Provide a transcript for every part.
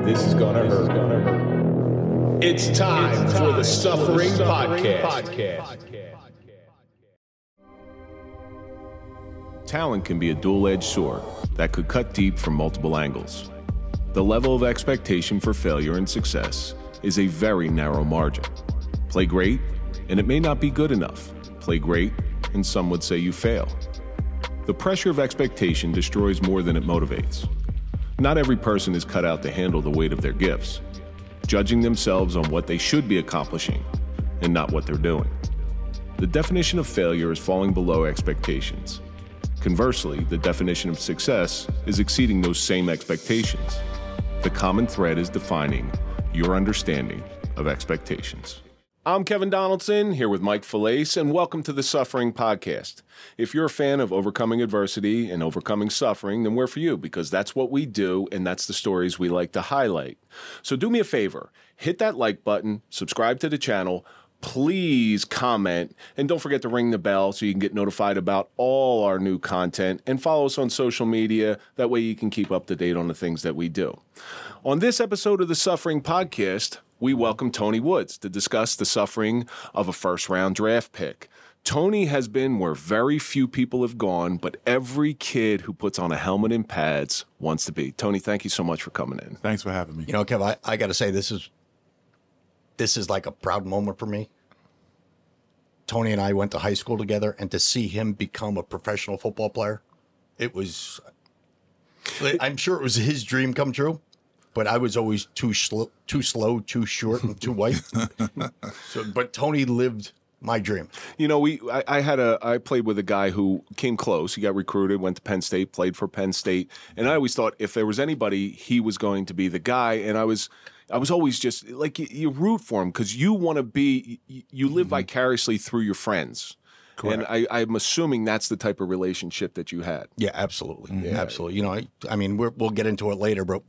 This is gonna hurt. It's time for the Suffering Podcast. Talent can be a dual-edged sword that could cut deep from multiple angles. The level of expectation for failure and success is a very narrow margin. Play great, and it may not be good enough. Play great, and some would say you fail. The pressure of expectation destroys more than it motivates. Not every person is cut out to handle the weight of their gifts, judging themselves on what they should be accomplishing and not what they're doing. The definition of failure is falling below expectations. Conversely, the definition of success is exceeding those same expectations. The common thread is defining your understanding of expectations. I'm Kevin Donaldson, here with Mike Failace, and welcome to the Suffering Podcast. If you're a fan of overcoming adversity and overcoming suffering, then we're for you, because that's what we do, and that's the stories we like to highlight. So do me a favor, hit that like button, subscribe to the channel, please comment, and don't forget to ring the bell so you can get notified about all our new content, and follow us on social media. That way you can keep up to date on the things that we do. On this episode of the Suffering Podcast, we welcome Tony Woods to discuss the suffering of a first-round draft pick. Tony has been where very few people have gone, but every kid who puts on a helmet and pads wants to be. Tony, thank you so much for coming in. Thanks for having me. You know, Kev, I got to say, this is like a proud moment for me. Tony and I went to high school together, and to see him become a professional football player, it was, I'm sure it was his dream come true, but I was always too slow, too short, and too white. But Tony lived my dream. You know, I played with a guy who came close. He got recruited, went to Penn State, played for Penn State, and I always thought if there was anybody, he was going to be the guy. And I was always just like, you root for him because you want to be. You live vicariously through your friends. Correct. And I'm assuming that's the type of relationship that you had. Yeah, absolutely, absolutely. You know, I mean, we'll get into it later, but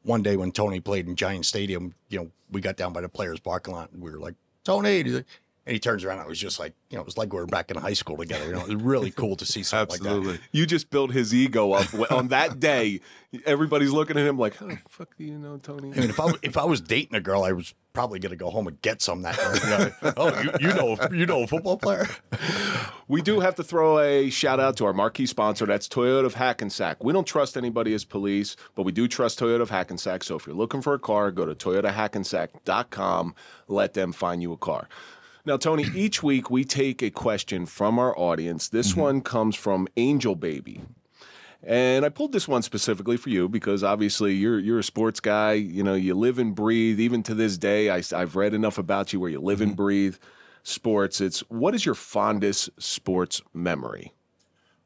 one day when Tony played in Giant Stadium, you know, we got down by the players' parking lot, and we were like, Tony. And he turns around, and I was just like, you know, it was like we were back in high school together. You know, it was really cool to see something like that. You just built his ego up. On that day, everybody's looking at him like, how the fuck do you know Tony? I mean, if I was dating a girl, I was probably going to go home and get some that night. Oh, you know a football player? We do have to throw a shout out to our marquee sponsor. That's Toyota of Hackensack. We don't trust anybody as police, but we do trust Toyota of Hackensack. So if you're looking for a car, go to toyotahackensack.com. Let them find you a car. Now, Tony, each week we take a question from our audience. This one comes from Angel Baby. And I pulled this one specifically for you because obviously you're a sports guy. You know, you live and breathe. Even to this day, I've read enough about you where you live and breathe sports. What is your fondest sports memory?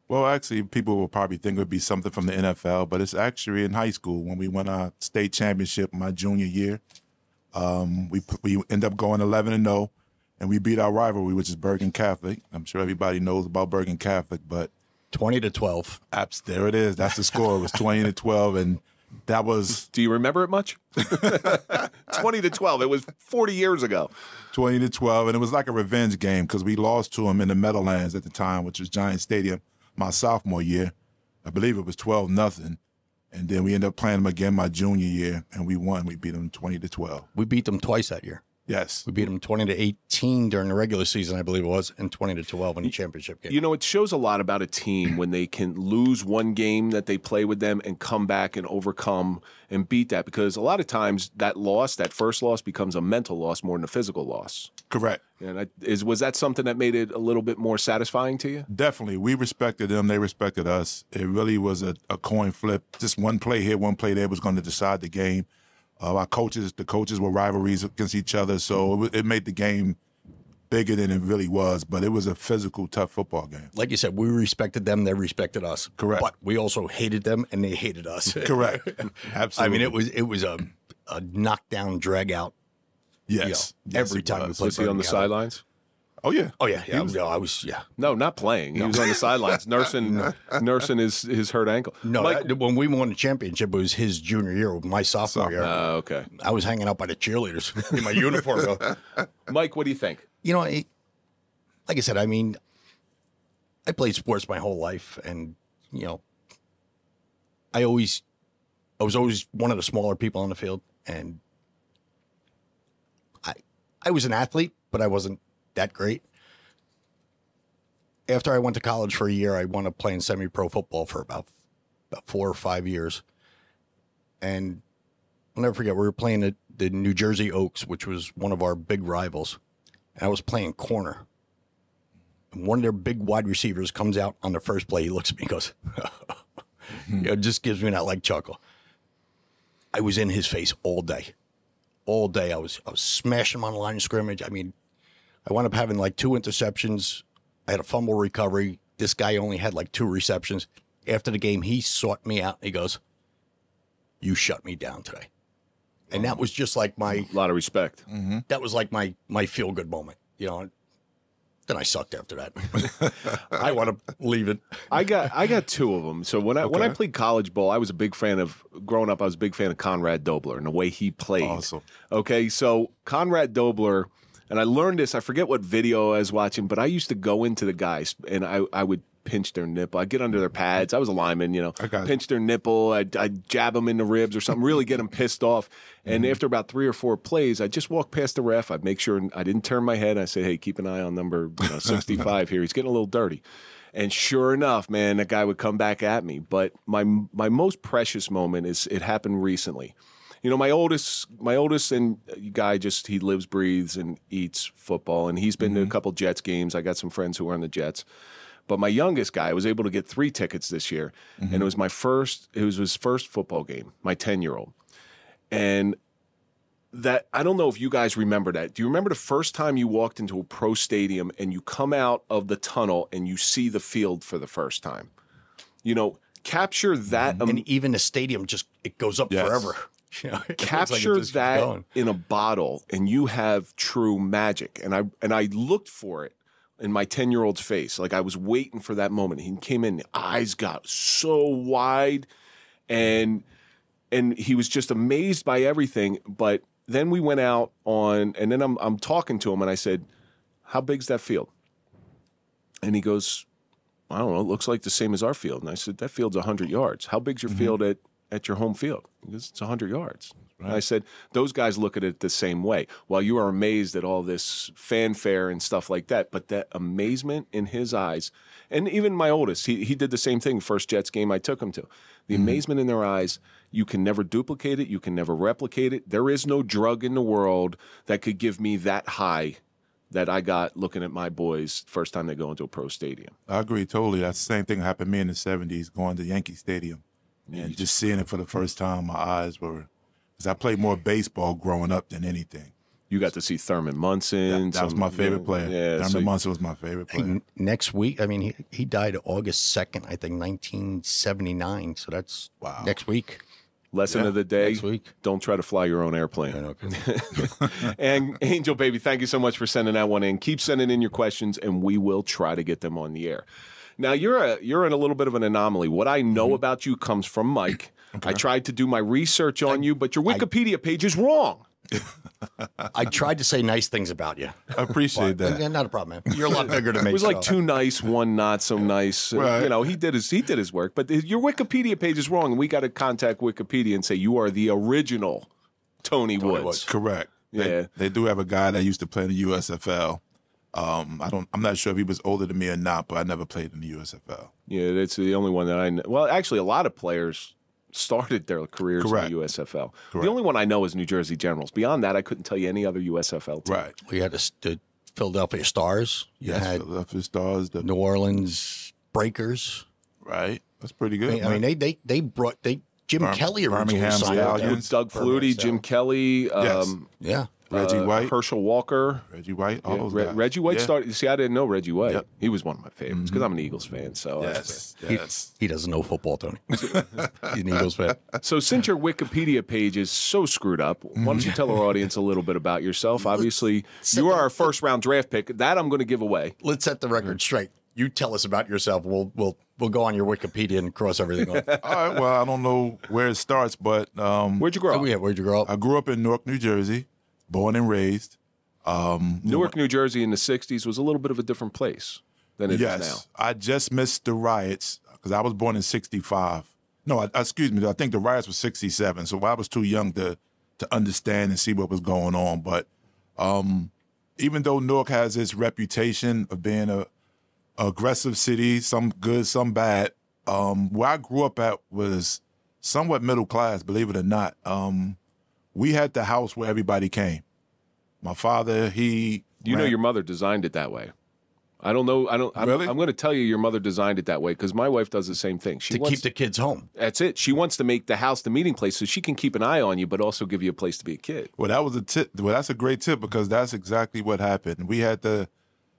Well, actually, people will probably think it would be something from the NFL, but it's actually in high school when we won our state championship my junior year. We end up going 11-0. And we beat our rivalry, which is Bergen Catholic. I'm sure everybody knows about Bergen Catholic, but 20-12. There it is. That's the score. It was 20-12, and that was. Do you remember it much? 20-12. It was 40 years ago. 20-12, and it was like a revenge game because we lost to them in the Meadowlands at the time, which was Giant Stadium, my sophomore year. I believe it was 12-0. And then we ended up playing them again my junior year, and we won. We beat them 20-12. We beat them twice that year. Yes. We beat them 20-18 during the regular season, I believe it was, and 20-12 in the championship game. You know, it shows a lot about a team when they can lose one game that they play with them and come back and overcome and beat that, because a lot of times that first loss becomes a mental loss more than a physical loss. Correct. And was that something that made it a little bit more satisfying to you? Definitely. We respected them. They respected us. It really was a coin flip. Just one play here, one play there was going to decide the game. The coaches were rivalries against each other, so it made the game bigger than it really was. But it was a physical, tough football game. Like you said, we respected them; they respected us. Correct. But we also hated them, and they hated us. Correct. Absolutely. I mean, it was a knockdown, drag out. Yes. You know, every time we played. Was he on the sidelines? Oh yeah. Oh yeah. I was. No, not playing. He was on the sidelines nursing his hurt ankle. No, when we won the championship, it was his junior year, my sophomore year. Oh, okay. I was hanging out by the cheerleaders in my uniform. Mike, what do you think? You know, like I said, I mean, I played sports my whole life, and you know, I always I was always one of the smaller people on the field, and I was an athlete, but I wasn't that great. After I went to college for a year, I wound up playing semi-pro football for about 4 or 5 years. And I'll never forget, we were playing at the New Jersey Oaks, which was one of our big rivals. And I was playing corner. And one of their big wide receivers comes out on the first play. He looks at me and goes, it just gives me that like chuckle. I was in his face all day. All day. I was smashing him on the line of scrimmage. I mean, I wound up having like 2 interceptions. I had a fumble recovery. This guy only had like 2 receptions. After the game, he sought me out. And he goes, "You shut me down today." And that was just like A lot of respect. that was like my feel-good moment. You know, then I sucked after that. I want to leave it. I got 2 of them. So when I played college ball, I was a big fan of growing up. I was a big fan of Conrad Dobler and the way he played. Awesome. Okay, so Conrad Dobler, and I learned this. I forget what video I was watching, but I used to go into the guys and I would pinch their nipple. I'd get under their pads. I was a lineman, pinch their nipple. I'd jab them in the ribs or something, really get them pissed off. And after about 3 or 4 plays, I'd just walk past the ref. I'd make sure I didn't turn my head. I say, "Hey, keep an eye on number 65 here. He's getting a little dirty." And sure enough, man, that guy would come back at me. But my most precious moment it happened recently. My oldest and guy he lives, breathes, and eats football. And he's been to a couple Jets games. I got some friends who are on the Jets. But my youngest guy was able to get 3 tickets this year, and it was his first football game, my 10-year-old. And that, I don't know if you guys remember that. Do you remember the first time you walked into a pro stadium and you come out of the tunnel and you see the field for the first time? Capture that. And even the stadium it goes up forever. Capture that in a bottle, and you have true magic. And I looked for it in my 10-year-old's face. Like I was waiting for that moment. He came in, the eyes got so wide, and he was just amazed by everything. But then we went out and then I'm talking to him, and I said, "How big's that field?" And he goes, "I don't know, it looks like the same as our field." And I said, "That field's 100 yards. How big's your field at your home field?" He goes, "It's 100 yards. Right. And I said, "Those guys look at it the same way. While you are amazed at all this fanfare and stuff like that, but that amazement in his eyes," and even my oldest, he did the same thing. First Jets game I took him to. The amazement in their eyes, you can never duplicate it. You can never replicate it. There is no drug in the world that could give me that high that I got looking at my boys first time they go into a pro stadium. I agree totally. That's the same thing that happened to me in the 70s, going to Yankee Stadium. And just seeing it for the first time, my eyes were, because I played more baseball growing up than anything. You got to see Thurman Munson. That was my favorite player. Yeah, Thurman Munson was my favorite player. Next week, I mean, he died August 2nd, I think, 1979. So that's next week. Lesson of the day, next week. Don't try to fly your own airplane. Okay. And Angel, baby, thank you so much for sending that one in. Keep sending in your questions, and we will try to get them on the air. Now, you're in a little bit of an anomaly. What I know about you comes from Mike. Okay. I tried to do my research on you, but your Wikipedia page is wrong. I tried to say nice things about you. I appreciate that. Yeah, not a problem, man. You're a lot bigger than me. It was like 2 nice, 1 not so nice. Right. He did his work, but your Wikipedia page is wrong, and we got to contact Wikipedia and say you are the original Tony Woods. Correct. Yeah, they do have a guy that used to play in the USFL. I'm not sure if he was older than me or not, but I never played in the USFL. Yeah, that's the only one that I know. Well, actually, a lot of players started their careers in the USFL. Correct. The only one I know is New Jersey Generals. Beyond that, I couldn't tell you any other USFL team. Right. We had the Philadelphia Stars. You had Philadelphia Stars. The New Orleans Breakers. Right. That's pretty good. I mean, they brought Jim Kelly originally signed out. Doug Flutie, Jim Kelly. Yeah. Reggie White. Herschel Walker. Reggie White. All those guys. Reggie White started. See, I didn't know Reggie White. Yep. He was one of my favorites because I'm an Eagles fan. So He doesn't know football, Tony. He's an Eagles fan. So since your Wikipedia page is so screwed up, why don't you tell our audience a little bit about yourself? Obviously, you are our first-round draft pick. That I'm going to give away. Let's set the record straight. You tell us about yourself. We'll go on your Wikipedia and cross everything off. All right. Well, I don't know where it starts, but where'd you grow up? Yeah, where'd you grow up? I grew up in Newark, New Jersey, born and raised. Newark, New Jersey in the 60s was a little bit of a different place than it is now. I just missed the riots because I was born in 65. No, excuse me. I think the riots were 67, so I was too young to understand and see what was going on. But even though Newark has its reputation of being a aggressive city, some good, some bad, where I grew up at was somewhat middle class, believe it or not. We had the house where everybody came. My father, you know your mother designed it that way. I don't know. Really? I'm going to tell you your mother designed it that way because my wife does the same thing. She wants keep the kids home. That's it. She wants to make the house the meeting place so she can keep an eye on you, but also give you a place to be a kid. Well, that was a tip. Well, that's a great tip because that's exactly what happened. We had the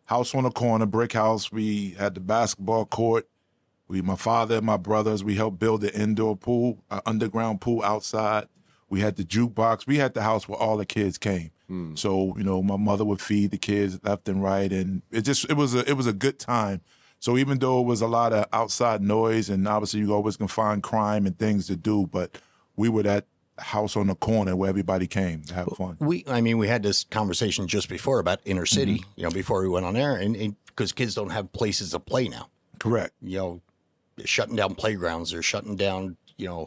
house on the corner, brick house. We had the basketball court. My father and my brothers, we helped build the indoor pool, underground pool outside. We had the jukebox. We had the house where all the kids came. So, my mother would feed the kids left and right, and it was a good time. So even though it was a lot of outside noise, and obviously you always can find crime and things to do, but we were that house on the corner where everybody came to have fun. We had this conversation just before about inner city, before we went on air, and because kids don't have places to play now. Correct. They're shutting down playgrounds. They're shutting down,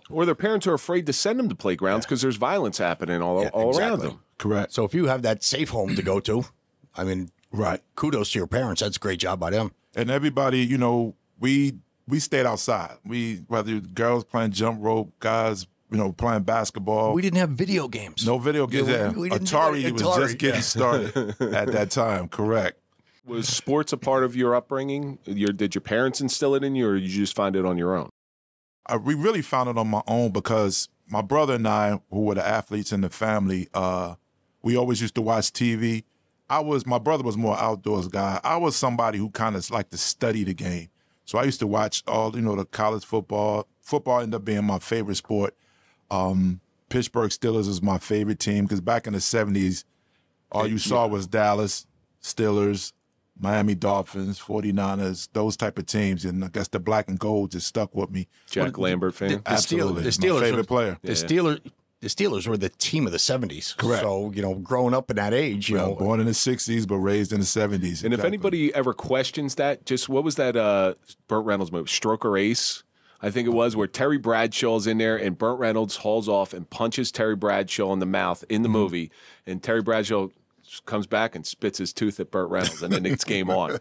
Or their parents are afraid to send them to playgrounds because there's violence happening all around them. Correct. So if you have that safe home to go to, right. Kudos to your parents. That's a great job by them. And everybody, we stayed outside. Whether girls playing jump rope, guys, playing basketball. We didn't have video games. No video games. Yeah, we didn't Atari was just getting started at that time. Correct. Was sports a part of your upbringing? Did your parents instill it in you, or did you just find it on your own? We really found it on my own because my brother and I, who were the athletes in the family, we always used to watch TV. My brother was more outdoors guy. I was somebody who kind of liked to study the game. So I used to watch all, the college football. Football ended up being my favorite sport. Pittsburgh Steelers was my favorite team because back in the 70s, all you saw was Dallas, Steelers, Miami Dolphins, 49ers, those type of teams. And I guess the black and gold just stuck with me. Jack Lambert fan? Absolutely. The Steelers, my favorite player. The Steelers were the team of the 70s. Correct. So, growing up in that age, born in the 60s, but raised in the 70s. And if anybody ever questions that, just what was that Burt Reynolds movie, Stroke or Ace? I think it was, where Terry Bradshaw's in there and Burt Reynolds hauls off and punches Terry Bradshaw in the mouth in the movie. And Terry Bradshaw comes back and spits his tooth at Burt Reynolds, and then it's game on.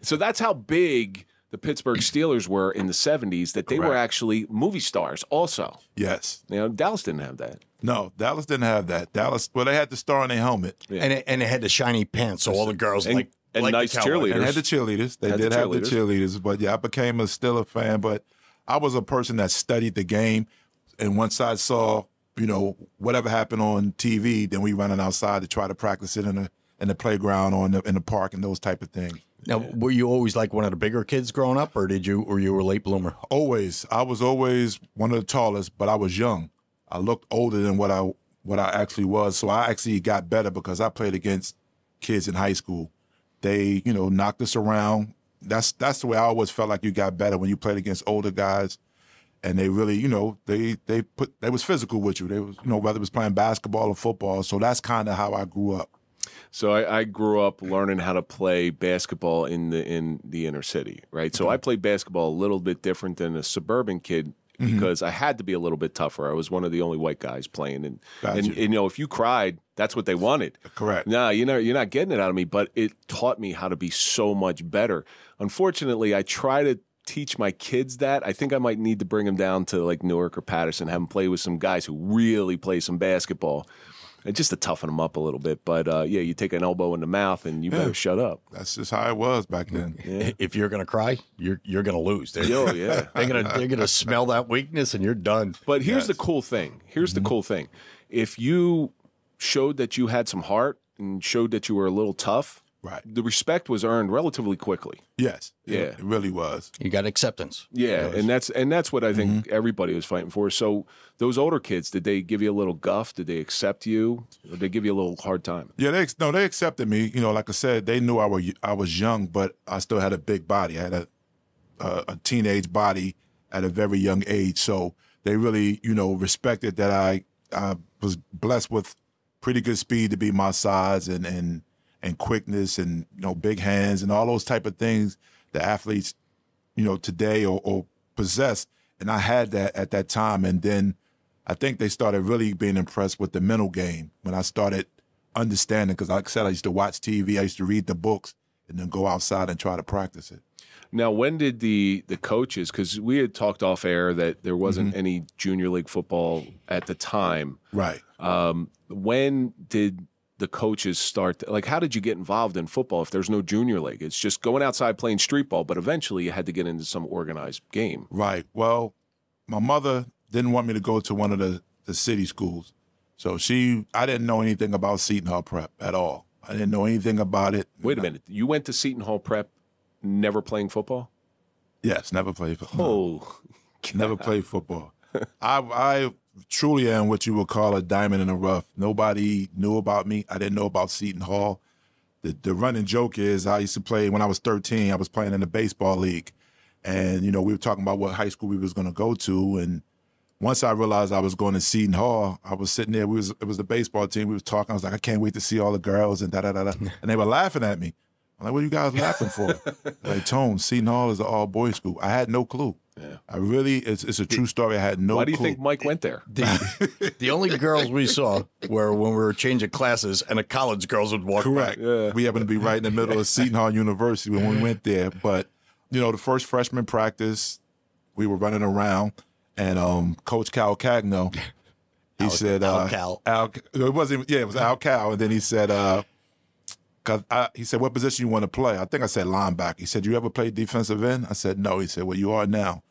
So that's how big the Pittsburgh Steelers were in the 70s, that they were actually movie stars also. Yes. Dallas didn't have that. No, Dallas didn't have that. Dallas, they had the star on their helmet. Yeah. And it had the shiny pants, so all the girls and nice cheerleaders. And had the cheerleaders. They did have the cheerleaders. But, I became a Steeler fan. But I was a person that studied the game. And once I saw, whatever happened on TV, then we running outside to try to practice it in the playground or in the park and those type of things. Now, were you always like one of the bigger kids growing up, or you were a late bloomer? Always. I was always one of the tallest, but I was young. I looked older than what I actually was. So I actually got better because I played against kids in high school. They, knocked us around. That's the way I always felt like you got better when you played against older guys. And they really, they was physical with you. They was, whether it was playing basketball or football. So that's kind of how I grew up. So I grew up learning how to play basketball in the inner city, right? So I played basketball a little bit different than a suburban kid because I had to be a little bit tougher. I was one of the only white guys playing, and if you cried, that's what they wanted. Correct. No, you're not getting it out of me, but it taught me how to be so much better. Unfortunately, I try to teach my kids that. I think I might need to bring them down to like Newark or Patterson, have them play with some guys who really play some basketball. Just to toughen them up a little bit. But, you take an elbow in the mouth and you better shut up. That's just how it was back then. Yeah. If you're going to cry, you're going to lose. They're going to smell that weakness and you're done. But here's the cool thing. The cool thing. If you showed that you had some heart and showed that you were a little tough, the respect was earned relatively quickly. Yes. It really was. You got acceptance. Yeah, and that's what I think everybody was fighting for. So those older kids, did they give you a little guff? Did they accept you? Or did they give you a little hard time? Yeah, they accepted me. Like I said, they knew I was young, but I still had a big body. I had a teenage body at a very young age. So they really, respected that I was blessed with pretty good speed to be my size and quickness and big hands and all those type of things that athletes today or possess. And I had that at that time. And then I think they started really being impressed with the mental game when I started understanding, because like I said, I used to watch TV, I used to read the books, and then go outside and try to practice it. Now, when did the coaches, because we had talked off air that there wasn't any junior league football at the time. Right. When did the coaches start, like, how did you get involved in football if there's no junior league? It's just going outside playing street ball, but eventually you had to get into some organized game. Right. Well, my mother didn't want me to go to one of the city schools. So I didn't know anything about Seton Hall Prep at all. I didn't know anything about it. Wait a minute. You went to Seton Hall Prep never playing football? Yes, never played football. Oh, never played football. I truly am what you would call a diamond in the rough. Nobody knew about me. I didn't know about Seton Hall. The running joke is I used to play, when I was 13, I was playing in the baseball league. And, we were talking about what high school we was going to go to. And once I realized I was going to Seton Hall, I was sitting there. It was the baseball team. We was talking. I was like, I can't wait to see all the girls and da-da-da-da. And they were laughing at me. I'm like, what are you guys laughing for? Like, Tone, Seton Hall is an all-boys school. I had no clue. Yeah. I really, it's a true story. I had no clue. Why do you think Mike went there? The only girls we saw were when we were changing classes and the college girls would walk Correct. by. Yeah. We happened to be right in the middle of Seton Hall University when we went there. But, the first freshman practice, we were running around, and Coach Cal Cagno, he said, Cal. It was Al Cal. And then he said, he said, what position you want to play? I think I said linebacker. He said, you ever play defensive end? I said, no. He said, well, you are now.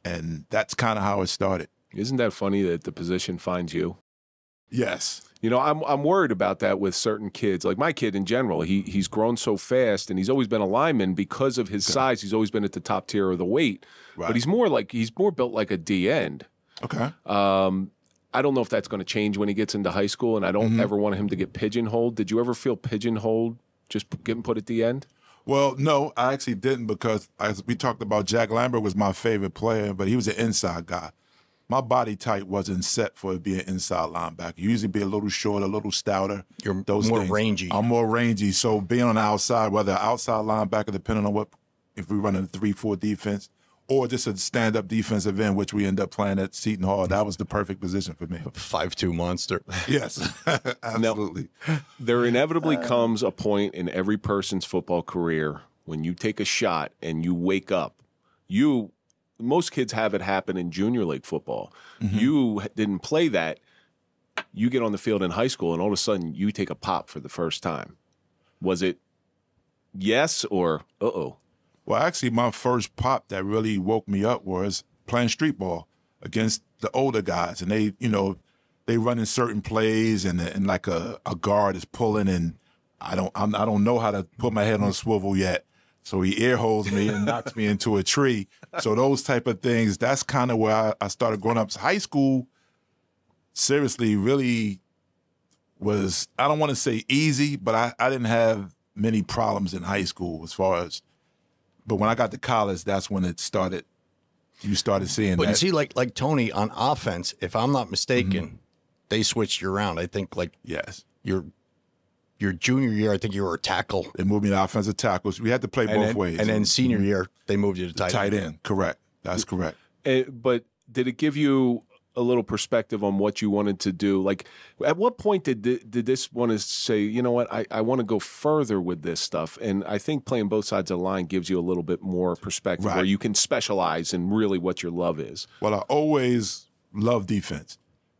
And that's kind of how it started. Isn't that funny that the position finds you? Yes. I'm worried about that with certain kids. Like my kid in general, he's grown so fast, and he's always been a lineman because of his size. He's always been at the top tier of the weight. Right. But he's more built like a D end. Okay. I don't know if that's going to change when he gets into high school, and I don't ever want him to get pigeonholed. Did you ever feel pigeonholed just getting put at the end? Well, no, I actually didn't, because we talked about Jack Lambert was my favorite player, but he was an inside guy. My body type wasn't set for it being an inside linebacker. You usually be a little shorter, a little stouter. You're more rangy. I'm more rangy. So being on the outside, whether outside linebacker, depending on if we run a 3-4 defense, or just a stand-up defensive end, which we end up playing at Seton Hall, that was the perfect position for me. 5'2" monster. Yes, absolutely. Now, there inevitably comes a point in every person's football career when you take a shot and you wake up. Most kids have it happen in junior league football. You didn't play that. You get on the field in high school, and all of a sudden you take a pop for the first time. Was it yes or uh-oh? Well, actually, my first pop that really woke me up was playing street ball against the older guys. And they run in certain plays, and like a guard is pulling, and I don't know how to put my head on a swivel yet. So he ear holds me and knocks me into a tree. So those type of things, that's kind of where I started growing up. So high school, seriously, really was, I don't want to say easy, but I didn't have many problems in high school but when I got to college, that's when it started. You started seeing that. But you see, like Tony, on offense, if I'm not mistaken, they switched you around. I think yes. Your junior year, I think you were a tackle. They moved me to offensive tackles. We had to play both ways. And then senior year, they moved you to tight end. Correct. That's correct. But did it give you a little perspective on what you wanted to do? Like, at what point did this want to say, you know what, I want to go further with this stuff? And I think playing both sides of the line gives you a little bit more perspective, where you can specialize in really what your love is. Well, I always loved defense.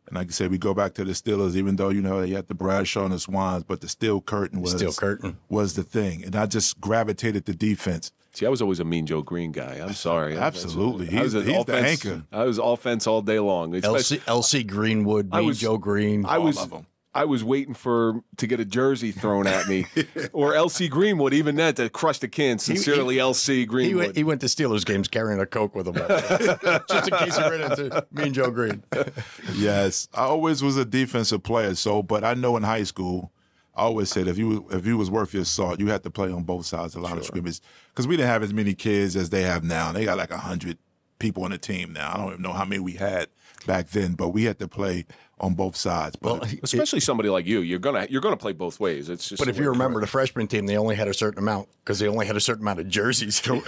And like I said, we go back to the Steelers, even though, they had the Bradshaw and the Swans, but the steel curtain was the thing. And I just gravitated to defense. See, I was always a Mean Joe Green guy. I'm sorry. Absolutely. He's the anchor. I was offense all day long. LC Greenwood, Mean Joe Green. I love him. I was waiting to get a jersey thrown at me, or LC Greenwood, even that, to crush the can. Sincerely, LC Greenwood. He went to Steelers games carrying a Coke with him, just in case he ran into Mean Joe Green. Yes, I always was a defensive player. But I know in high school, I always said if you was worth your salt, you had to play on both sides of the line of scrimmage, because we didn't have as many kids as they have now. They got like 100 people on the team now. I don't even know how many we had back then, but we had to play on both sides. But especially somebody like you, you're gonna play both ways. It's just. But if you remember the freshman team, they only had a certain amount because they only had a certain amount of jerseys. That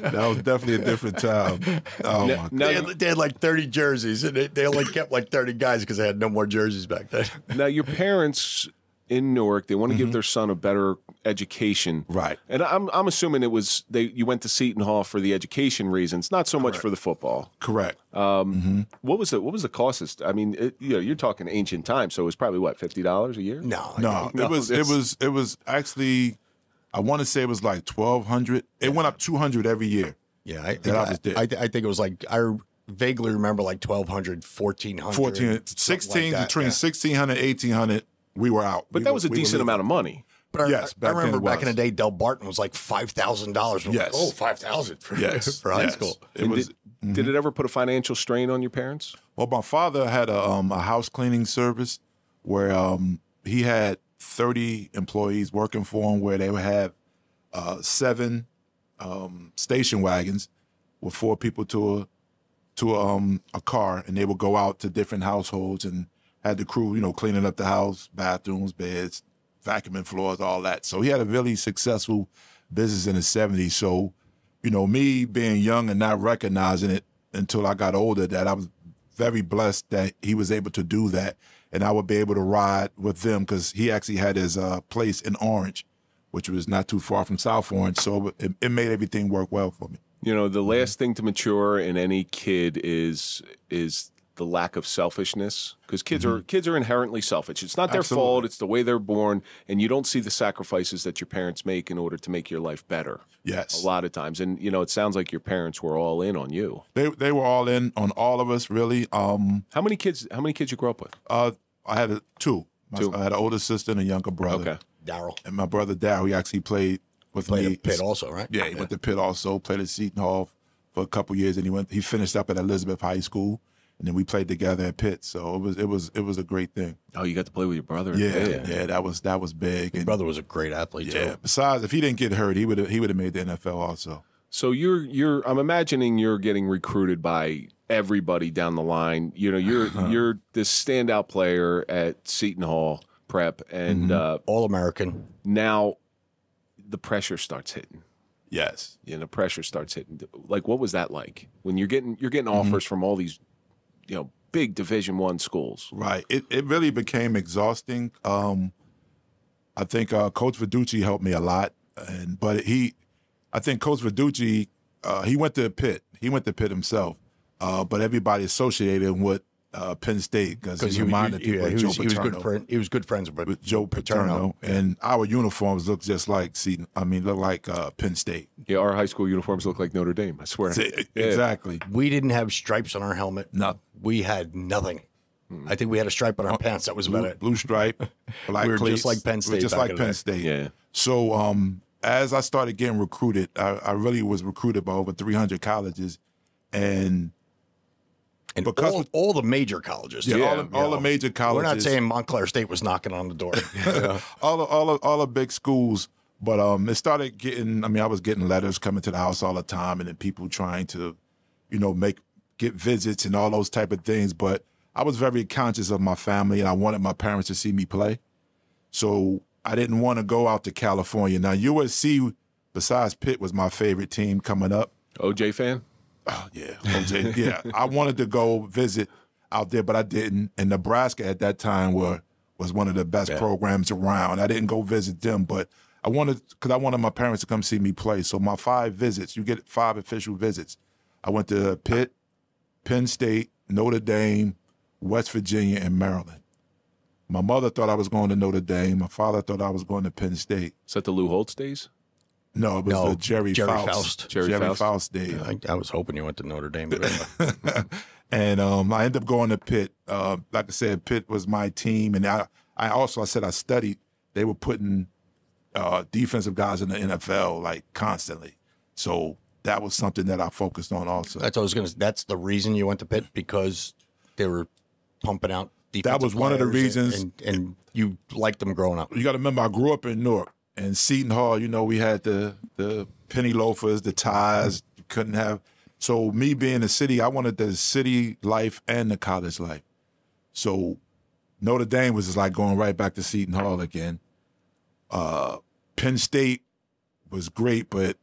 was definitely a different time. Oh my God. They had like 30 jerseys, and they only kept like 30 guys because they had no more jerseys back then. Now, your parents in Newark, they want to give their son a better education, right? And I'm assuming it was you went to Seton Hall for the education reasons, not so much for the football. Correct. What was the cost? I mean, you're talking ancient times, so it was probably what, $50 a year? No. It was actually, I want to say it was like $1,200. It went up $200 every year. Yeah, I think it was like I vaguely remember like $1,200, $1,400, 16 like between $1,600, $1,800. We were out. But that was a decent amount of money. But yes, I remember back in the day, Del Barton was like $5,000. Yes. Like, $5,000 for high school. Did it ever put a financial strain on your parents? Well, my father had a house cleaning service where he had 30 employees working for him, where they would have 7 station wagons with 4 people to a car, and they would go out to different households and had the crew, cleaning up the house, bathrooms, beds, vacuuming floors, all that. So he had a really successful business in the 70s. So, me being young and not recognizing it until I got older, that I was very blessed that he was able to do that. And I would be able to ride with them because he actually had his place in Orange, which was not too far from South Orange. So it made everything work well for me. The last thing to mature in any kid is the lack of selfishness, because kids are inherently selfish. It's not their fault. It's the way they're born, and you don't see the sacrifices that your parents make in order to make your life better. Yes, a lot of times, and it sounds like your parents were all in on you. They were all in on all of us, really. How many kids you grew up with? I had 2. I had an older sister and a younger brother. Okay, Darryl. And my brother Darryl, he actually played with me. At Pitt also, right? Yeah, he went to Pitt also. Played at Seton Hall for a couple years, and he finished up at Elizabeth High School. And then we played together at Pitt, so it was a great thing. Oh, you got to play with your brother. Yeah, that was big. Your brother was a great athlete too. Besides, if he didn't get hurt, he would have made the NFL also. So I'm imagining you're getting recruited by everybody down the line. You're this standout player at Seton Hall Prep and All-American. Now the pressure starts hitting. Yes, the pressure starts hitting. Like, what was that like when you're getting offers from all these big Division I schools? Right. It really became exhausting. I think Coach Verducci helped me a lot, I think Coach Verducci, he went to Pitt. He went to Pitt himself, but everybody associated him with Penn State because he reminded people of Joe Paterno. He was good friends with Joe Paterno, and our uniforms looked just like Penn State. Yeah, our high school uniforms look like Notre Dame, I swear. Exactly. We didn't have stripes on our helmet. No. We had nothing. I think we had a stripe on our pants. That was about it. Blue stripe, black we were cleats. just like Penn State. Just like Penn State. Yeah. So as I started getting recruited, I really was recruited by over 300 colleges, and because all the major colleges. All the major colleges. We're not saying Montclair State was knocking on the door. all the big schools. But it started getting. I was getting letters coming to the house all the time, and then people trying to, get visits and all those type of things. But I was very conscious of my family, and I wanted my parents to see me play. So I didn't want to go out to California. Now USC, besides Pitt, was my favorite team coming up. OJ fan? Oh yeah, OJ. Yeah, I wanted to go visit out there, but I didn't. And Nebraska at that time was one of the best programs around. I didn't go visit them, but I wanted my parents to come see me play. So my 5 visits, you get 5 official visits. I went to Pitt, Penn State, Notre Dame, West Virginia, and Maryland. My mother thought I was going to Notre Dame. My father thought I was going to Penn State. Is that the Lou Holtz days? No, it was the Jerry Faust. Jerry Faust days. I was hoping you went to Notre Dame. And I ended up going to Pitt. Like I said, Pitt was my team. And I studied. They were putting defensive guys in the NFL like constantly. So that was something that I focused on also. That's the reason you went to Pitt, because they were pumping out defensive That was one of the reasons. And you liked them growing up. You got to remember, I grew up in Newark. And Seton Hall, we had the penny loafers, the ties. You couldn't have So me being a city, I wanted the city life and the college life. So Notre Dame was just like going right back to Seton Hall again. Penn State was great, but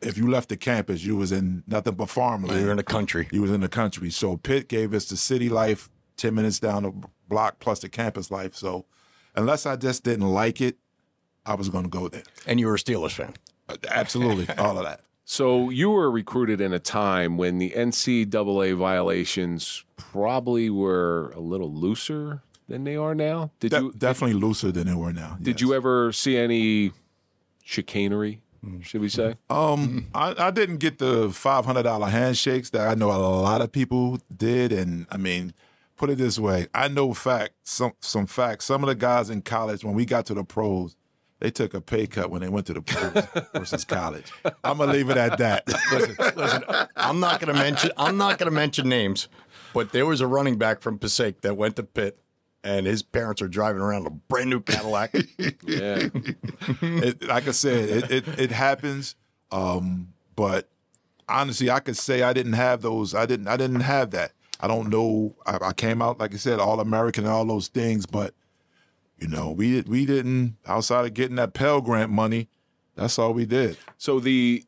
if you left the campus, you was in nothing but farmland. You were in the country. You was in the country. So Pitt gave us the city life 10 minutes down the block plus the campus life. So unless I just didn't like it, I was going to go there. And you were a Steelers fan. Absolutely, all of that. So you were recruited in a time when the NCAA violations probably were a little looser than they are now. Definitely looser than they were now. Did you ever see any chicanery, should we say? I didn't get the $500 handshakes that I know a lot of people did. And I mean, put it this way, I know some facts. Some of the guys in college, when we got to the pros, they took a pay cut when they went to the pros versus college. I'm gonna leave it at that. Listen, I'm not gonna mention names, but there was a running back from Passaic that went to Pitt, and his parents are driving around a brand new Cadillac. Yeah. Like I said, it happens. But honestly, I could say I didn't have those. I didn't have that. I don't know. I came out, like I said, All-American and all those things, but you know, we didn't, outside of getting that Pell Grant money, that's all we did. So your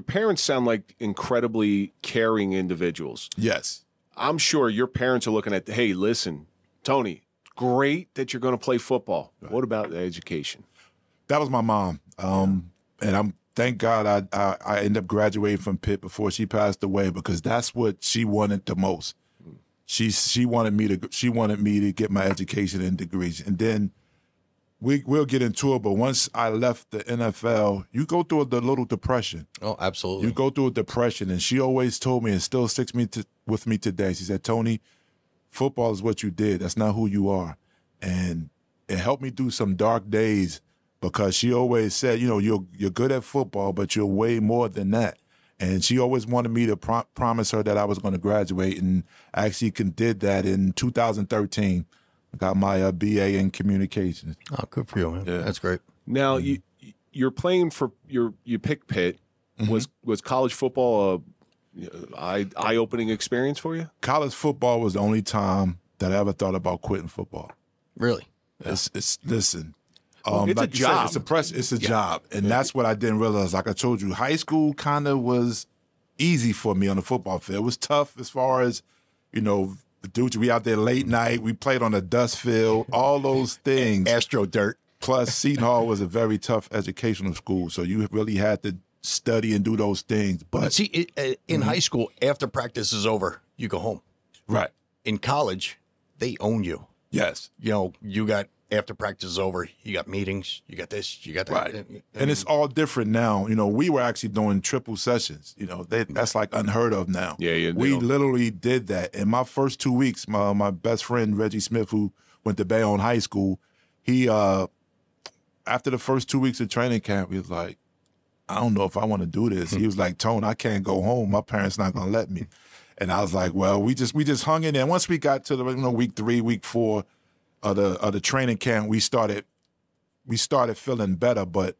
parents sound like incredibly caring individuals. Yes. I'm sure your parents are looking at, hey, listen, Tony, great that you're going to play football. Right. What about the education? That was my mom. And thank God I ended up graduating from Pitt before she passed away, because that's what she wanted the most. She wanted me to get my education and degrees. And then we'll get into it, but once I left the NFL, you go through the little depression. Oh, absolutely. You go through a depression, and she always told me, and still sticks with me today. She said, Tony, football is what you did. That's not who you are. And it helped me through some dark days, because she always said, you know, you're good at football, but you're way more than that. And she always wanted me to promise her that I was going to graduate, and I actually did that in 2013. I got my BA in communications. Oh, good for you, man. Yeah. That's great. Now, you're playing for you picked Pitt. Mm-hmm. Was college football a eye-opening experience for you? College football was the only time that I ever thought about quitting football. Really? Yeah. Listen. It's like a job. It's a job. And that's what I didn't realize. Like I told you, high school kind of was easy for me on the football field. It was tough as far as, you know, the dudes, we out there late night. We played on a dust field, all those things. Astro dirt. Plus, Seton Hall was a very tough educational school, so you really had to study and do those things. But see, in high school, after practice is over, you go home. Right. In college, they own you. Yes. You know, you got, after practice is over, you got meetings, you got this, you got that. Right. And it's all different now. You know, we were actually doing triple sessions. You know, that's like unheard of now. Yeah. We literally did that. In my first 2 weeks, my best friend, Reggie Smith, who went to Bayonne High School, he, after the first 2 weeks of training camp, he was like, I don't know if I want to do this. He was like, Tone, I can't go home. My parents not going to let me. And I was like, well, we just hung in there. And once we got to the week 3, week 4, of the training camp, we started feeling better. But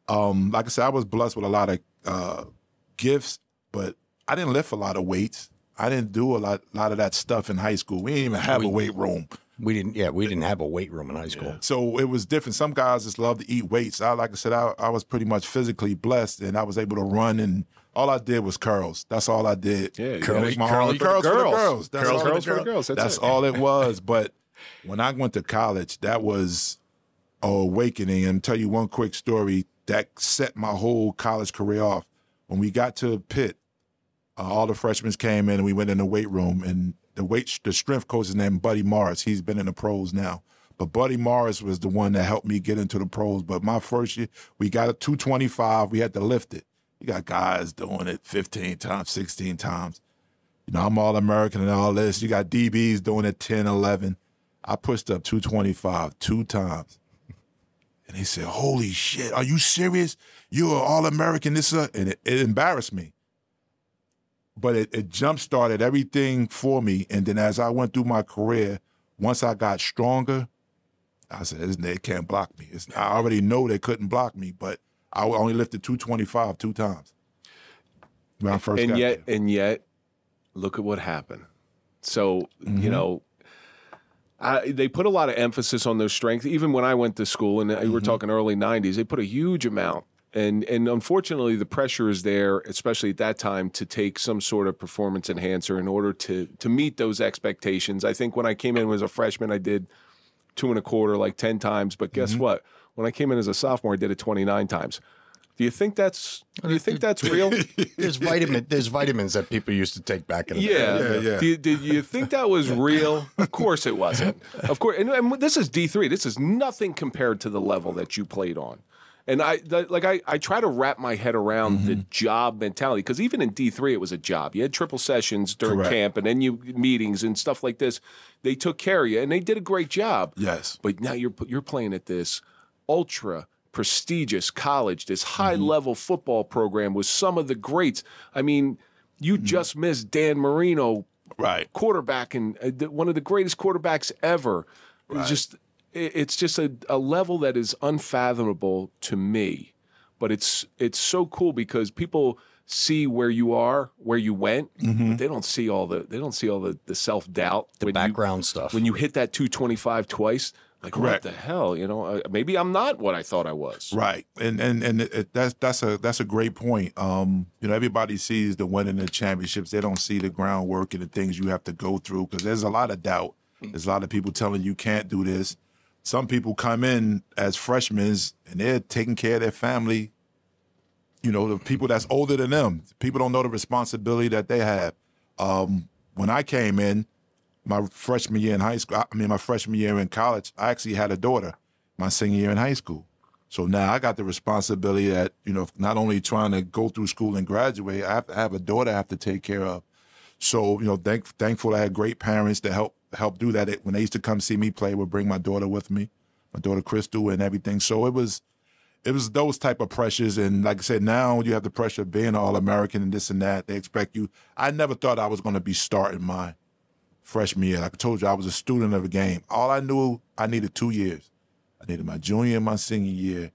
like I said, I was blessed with a lot of gifts, but I didn't lift a lot of weights. I didn't do a lot of that stuff in high school. We didn't even have a weight room. We didn't have a weight room in high school. Yeah. So it was different. Some guys just love to eat weights. Like I said, I was pretty much physically blessed, and I was able to run, and all I did was curls. That's all I did. Yeah, curls for the girls. Curls for the girls. That's all it was. But when I went to college, that was an awakening. And I'll tell you one quick story that set my whole college career off. When we got to Pitt, all the freshmen came in and we went in the weight room. And the strength coach is named Buddy Morris. He's been in the pros now. But Buddy Morris was the one that helped me get into the pros. But my first year, we got a 225. We had to lift it. You got guys doing it 15 times, 16 times. You know, I'm All-American and all this. You got DBs doing it 10, 11. I pushed up 225 2 times. And he said, holy shit, are you serious? You're an All-American. And it embarrassed me. But it jump-started everything for me. And then as I went through my career, once I got stronger, I said, they can't block me. I already know they couldn't block me, but I only lifted 225 2 times. when I first got there. And yet, look at what happened. So, you know, they put a lot of emphasis on those strengths. Even when I went to school, and we were talking early 90s, they put a huge amount. And unfortunately, the pressure is there, especially at that time, to take some sort of performance enhancer in order to meet those expectations. I think when I came in as a freshman, I did 2.25, like 10 times. But guess what? When I came in as a sophomore, I did it 29 times. Do you think that's real? There's vitamins that people used to take back in the day. Yeah. Did you think that was real? Of course it wasn't. Of course. And this is D3. This is nothing compared to the level that you played on. And I try to wrap my head around the job mentality, because even in D3 it was a job. You had triple sessions during camp, and then meetings and stuff like this. They took care of you, and they did a great job. Yes. But now you're playing at this ultra prestigious college, this high-level football program with some of the greats. I mean, you just missed Dan Marino, quarterback, and one of the greatest quarterbacks ever. Right. It's just a level that is unfathomable to me. But it's so cool because people see where you are, where you went, but they don't see all the self-doubt, the background stuff. When you hit that 225 twice. Like, what the hell? You know, maybe I'm not what I thought I was. Right, and that's a great point. You know, everybody sees the winning the championships. They don't see the groundwork and the things you have to go through, because there's a lot of doubt. There's a lot of people telling you can't do this. Some people come in as freshmen and they're taking care of their family. You know, the people that's older than them. People don't know the responsibility that they have. When I came in, my freshman year in high school, my freshman year in college, I actually had a daughter my senior year in high school. So now I got the responsibility that, you know, not only trying to go through school and graduate, I have a daughter I have to take care of. So, you know, thankful I had great parents to help do that. When they used to come see me play, would bring my daughter with me, my daughter Crystal, and everything. So it was those type of pressures. And like I said, now you have the pressure of being an All-American and this and that. They expect you. I never thought I was going to be starting my freshman year. Like I told you, I was a student of the game. All I knew, I needed 2 years. I needed my junior and my senior year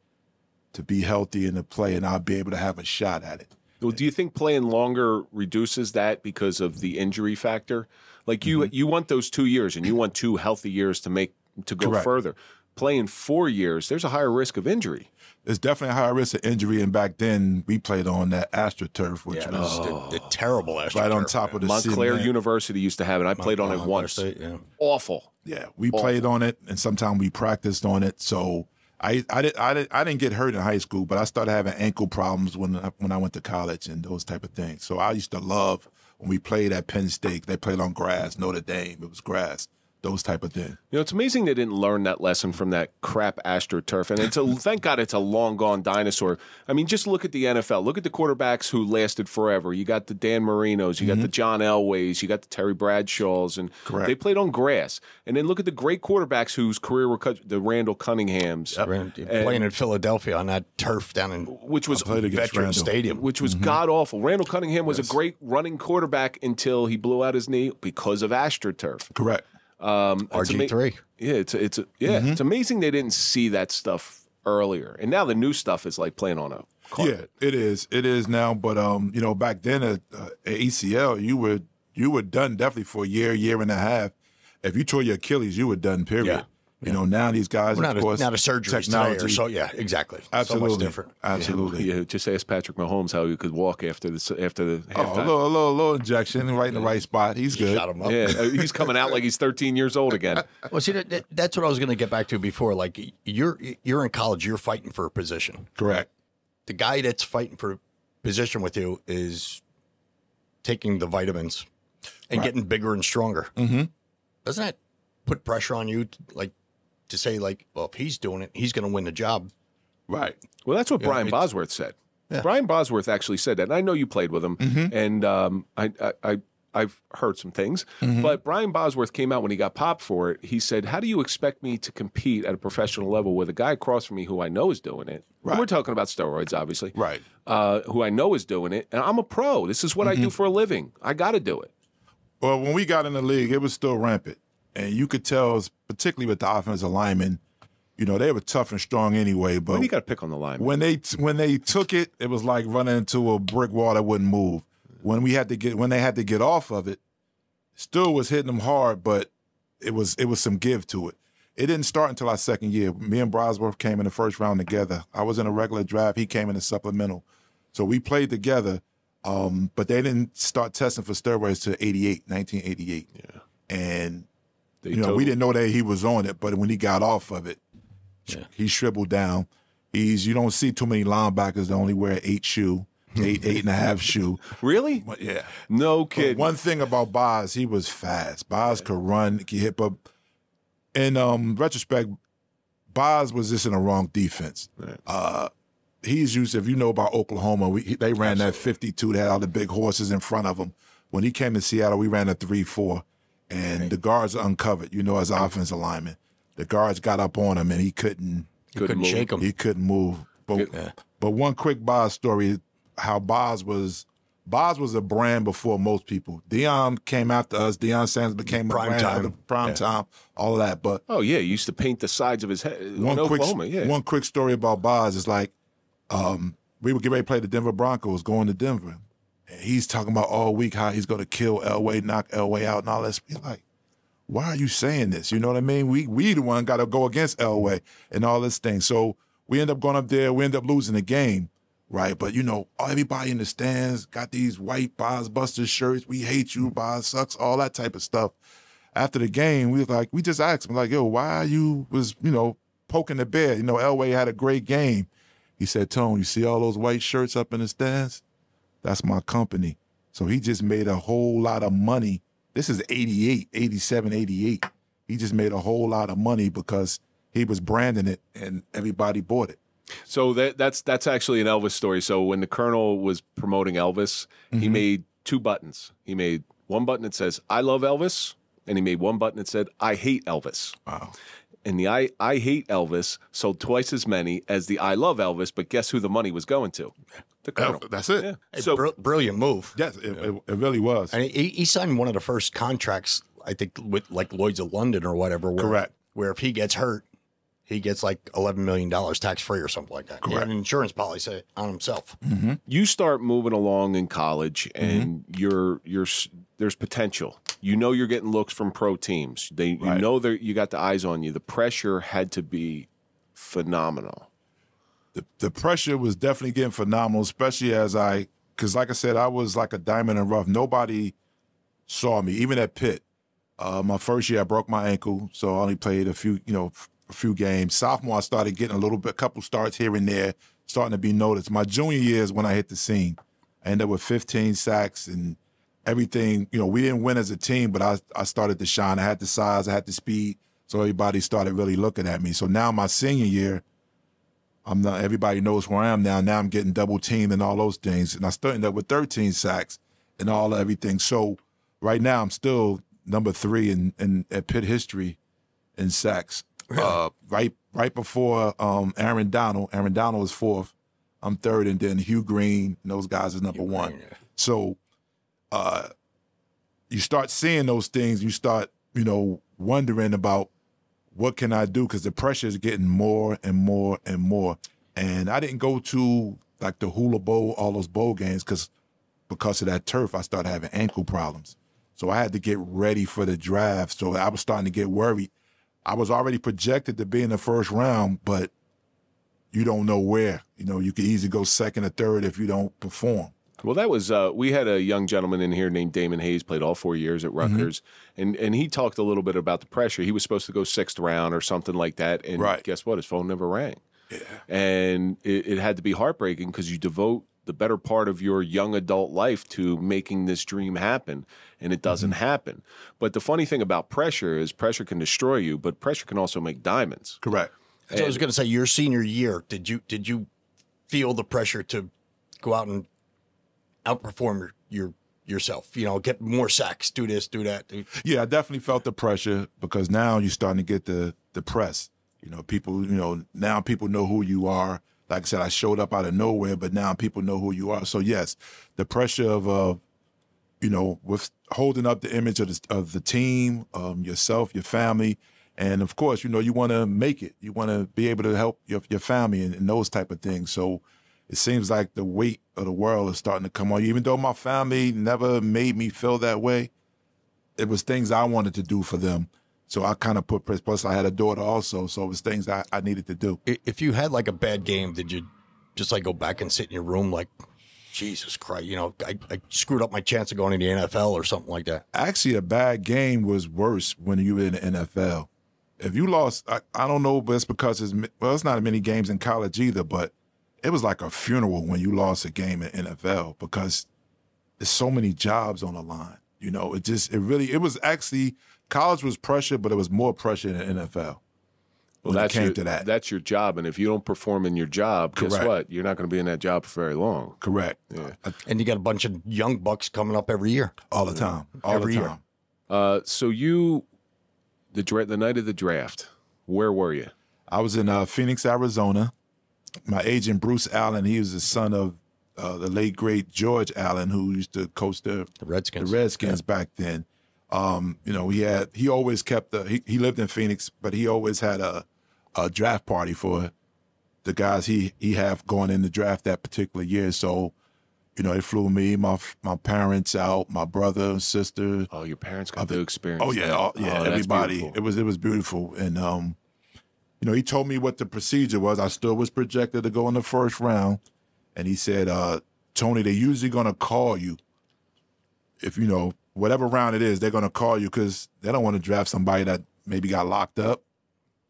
to be healthy and to play, and I'll be able to have a shot at it. Well, do you think playing longer reduces that because of the injury factor? Like you want those 2 years, and you want 2 healthy years to go further. Playing 4 years, there's a higher risk of injury. There's definitely a higher risk of injury, and back then we played on that AstroTurf, which was the terrible AstroTurf. Right on top of the Montclair University used to have it. I played on it once. State, Awful. Yeah, we played on it, and sometimes we practiced on it. So I didn't get hurt in high school, but I started having ankle problems when I went to college and those type of things. So I used to love when we played at Penn State. They played on grass, Notre Dame. It was grass. Those type of things. You know, it's amazing they didn't learn that lesson from that crap AstroTurf. And thank God it's a long gone dinosaur. I mean, just look at the NFL. Look at the quarterbacks who lasted forever. You got the Dan Marinos, you got the John Elways, you got the Terry Bradshaws, and they played on grass. And then look at the great quarterbacks whose career were cut, the Randall Cunninghams. Playing in Philadelphia on that turf down in which was Veterans Stadium. Which was god-awful. Randall Cunningham was a great running quarterback until he blew out his knee because of AstroTurf. Correct. RG3. It's amazing they didn't see that stuff earlier. And now the new stuff is like playing on a carpet. Yeah, it is. It is now. But you know, back then at ACL, you were done definitely for a year and a half. If you tore your Achilles, you were done. Period. Yeah. You know, now these guys, of course, not a surgery technology. So yeah, exactly. Absolutely, so much different. Absolutely. Yeah, just ask Patrick Mahomes how he could walk after the halftime. A little injection, right in the right spot. He's good. Shot him up. Yeah, he's coming out like he's 13 years old again. Well, see, that's what I was going to get back to before. Like you're in college, you're fighting for a position. Correct. The guy that's fighting for a position with you is taking the vitamins and getting bigger and stronger. Mm-hmm. Doesn't that put pressure on you, to say, like, well, if he's doing it, he's going to win the job? Right. Well, that's what Brian Bosworth said. Yeah. Brian Bosworth actually said that. And I know you played with him, and I've heard some things. But Brian Bosworth came out when he got popped for it. He said, how do you expect me to compete at a professional level with a guy across from me who I know is doing it? Right. And we're talking about steroids, obviously. Right. Who I know is doing it. And I'm a pro. This is what I do for a living. I got to do it. Well, when we got in the league, it was still rampant. And you could tell, particularly with the offensive linemen, you know, they were tough and strong anyway. But you got to pick on the linemen. When they took it, it was like running into a brick wall that wouldn't move. when they had to get off of it, still was hitting them hard, but it was some give to it. It didn't start until our second year. Me and Brosworth came in the first round together. I was in a regular draft. He came in a supplemental. So we played together, but they didn't start testing for steroids till 1988. Yeah. And, we didn't know that he was on it, but when he got off of it, he shriveled down. You don't see too many linebackers that only wear 8.5 shoe. Really? But yeah. No kidding. One thing about Boz, he was fast. Boz could run, could hit, but in retrospect, Boz was just in the wrong defense. Right. He's used, if you know about Oklahoma, they ran that 52 that had all the big horses in front of them. When he came to Seattle, we ran a 3-4, and the guards are uncovered, as offensive lineman. The guards got up on him, and he couldn't shake him. He couldn't move. But one quick Boz story, how Boz was a brand before most people. Deion came after us. Deion Sanders became prime time, all of that. But he used to paint the sides of his head. One quick story about Boz is like, we would get ready to play the Denver Broncos, going to Denver, and he's talking about all week how he's going to kill Elway, knock Elway out, and all that. We're like, why are you saying this? You know what I mean? We the one got to go against Elway and all this thing. So we end up going up there. We end up losing the game. Right, but everybody in the stands got these white Boz Busters shirts. We hate you, Boz sucks, all that type of stuff. After the game, we just asked him, like, yo, why you was, poking the bear? Elway had a great game. He said, Tone, you see all those white shirts up in the stands? That's my company. So he just made a whole lot of money. This is 88, 87, 88. He just made a whole lot of money because he was branding it and everybody bought it. So that's actually an Elvis story. So when the Colonel was promoting Elvis, he made 2 buttons. He made one button that says, I love Elvis, and he made one button that said, I hate Elvis. Wow. And the I hate Elvis sold twice as many as the I love Elvis, but guess who the money was going to? The Colonel. That's it. Yeah. So brilliant move. Yes, it really was. And he signed one of the first contracts, I think, with like Lloyd's of London or whatever. Correct. Where if he gets hurt, he gets like $11 million tax-free or something like that. Correct. And an insurance policy on himself. Mm-hmm. You start moving along in college, and there's potential. You're getting looks from pro teams. You know that you got the eyes on you. The pressure had to be phenomenal. The pressure was definitely getting phenomenal, especially because like I said, I was like a diamond in the rough. Nobody saw me, even at Pitt. My first year, I broke my ankle, so I only played a few games. Sophomore, I started getting a couple starts here and there, starting to be noticed. My junior year is when I hit the scene. I ended up with 15 sacks and everything. We didn't win as a team, but I started to shine. I had the size, I had the speed, so everybody started really looking at me. So now my senior year, everybody knows where I am now. Now I'm getting double teamed and all those things, and I still ended up with 13 sacks and everything. So right now I'm still number 3 in at Pitt history in sacks. Really? Right before Aaron Donald. Aaron Donald is 4th. I'm 3rd, and then Hugh Green and those guys is number 1. Green, yeah. So you start seeing those things. You start, wondering about what can I do, because the pressure is getting more and more and more. And I didn't go to like the Hula Bowl, all those bowl games, because of that turf, I started having ankle problems. So I had to get ready for the draft. So I was starting to get worried. I was already projected to be in the first round, but you don't know where. You could easily go 2nd or 3rd if you don't perform. Well, that was we had a young gentleman in here named Damon Hayes, played all 4 years at Rutgers, and he talked a little bit about the pressure. He was supposed to go 6th round or something like that, and guess what? His phone never rang. Yeah. And it had to be heartbreaking because you devote the better part of your young adult life to making this dream happen, and it doesn't happen. But the funny thing about pressure is pressure can destroy you, but pressure can also make diamonds. Correct. So I was going to say, your senior year, did you feel the pressure to go out and outperform yourself? Get more sacks, do this, do that. Yeah, I definitely felt the pressure, because now you're starting to get the press. People. Now people know who you are. Like I said, I showed up out of nowhere, but now people know who you are. So yes, the pressure of with holding up the image of the team, yourself, your family. And of course, you want to make it. You want to be able to help your family and those type of things. So it seems like the weight of the world is starting to come on you. Even though my family never made me feel that way, it was things I wanted to do for them. So I kind of plus I had a daughter also, so it was things I needed to do. If you had like a bad game, did you just like go back and sit in your room like, Jesus Christ, I screwed up my chance of going to the NFL or something like that? Actually, a bad game was worse when you were in the NFL. If you lost, I don't know, but it's because it's not many games in college either, but it was like a funeral when you lost a game in NFL because there's so many jobs on the line. It was actually, college was pressure, but it was more pressure in the NFL. Well, that's your job, and if you don't perform in your job, guess what? You're not going to be in that job for very long. Correct. Yeah. And you got a bunch of young bucks coming up every year. All the time. Every year. So the night of the draft, where were you? I was in Phoenix, Arizona. My agent, Bruce Allen, he was the son of the late, great George Allen, who used to coach the Redskins back then. He always kept he lived in Phoenix, but he always had a draft party for the guys he have going in the draft that particular year. So, they flew me, my parents out, my brother and sister. Oh, your parents got to experience. Oh yeah, everybody. It was beautiful, and he told me what the procedure was. I still was projected to go in the first round, and he said, Tony, they're usually gonna call you if whatever round it is, they're going to call you because they don't want to draft somebody that maybe got locked up,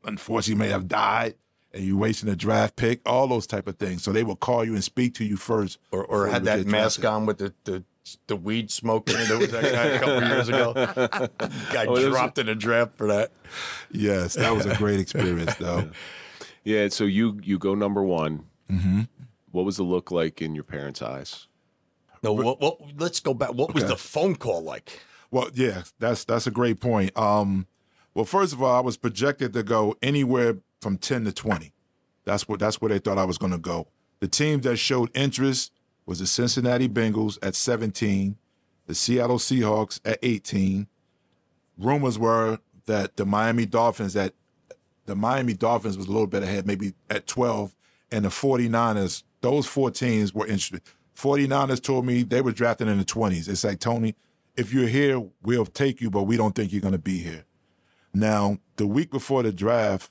unfortunately may have died, and you wasting a draft pick, all those type of things. So they will call you and speak to you first. Or had that mask on with the weed smoke in it. There was that guy a couple of years ago. Dropped in a draft for that. Yes, that was a great experience, though. Yeah, so you go number one. Mm-hmm. What was the look like in your parents' eyes? No, let's go back. What was the phone call like? Well, yeah, that's a great point. Well, first of all, I was projected to go anywhere from 10 to 20. That's where they thought I was going to go. The team that showed interest was the Cincinnati Bengals at 17, the Seattle Seahawks at 18. Rumors were that the Miami Dolphins was a little bit ahead, maybe at 12, and the 49ers, those four teams were interested. 49ers told me they were drafting in the 20s. It's like, Tony, if you're here, we'll take you, but we don't think you're going to be here. Now, the week before the draft,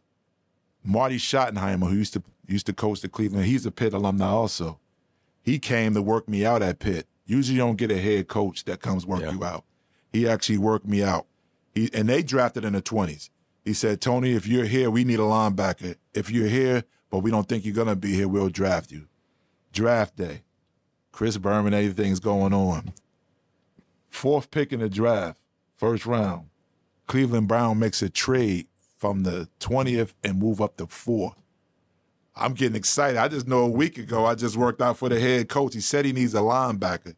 Marty Schottenheimer, who used to coach the Cleveland, he's a Pitt alumni also. He came to work me out at Pitt. Usually you don't get a head coach that comes work you out. He actually worked me out. And they drafted in the 20s. He said, Tony, if you're here, we need a linebacker. If you're here, but we don't think you're going to be here, we'll draft you. Draft day. Chris Berman, everything's going on. Fourth pick in the draft, first round. Cleveland Brown makes a trade from the 20th and move up to 4th. I'm getting excited. I just know a week ago I just worked out for the head coach. He said he needs a linebacker.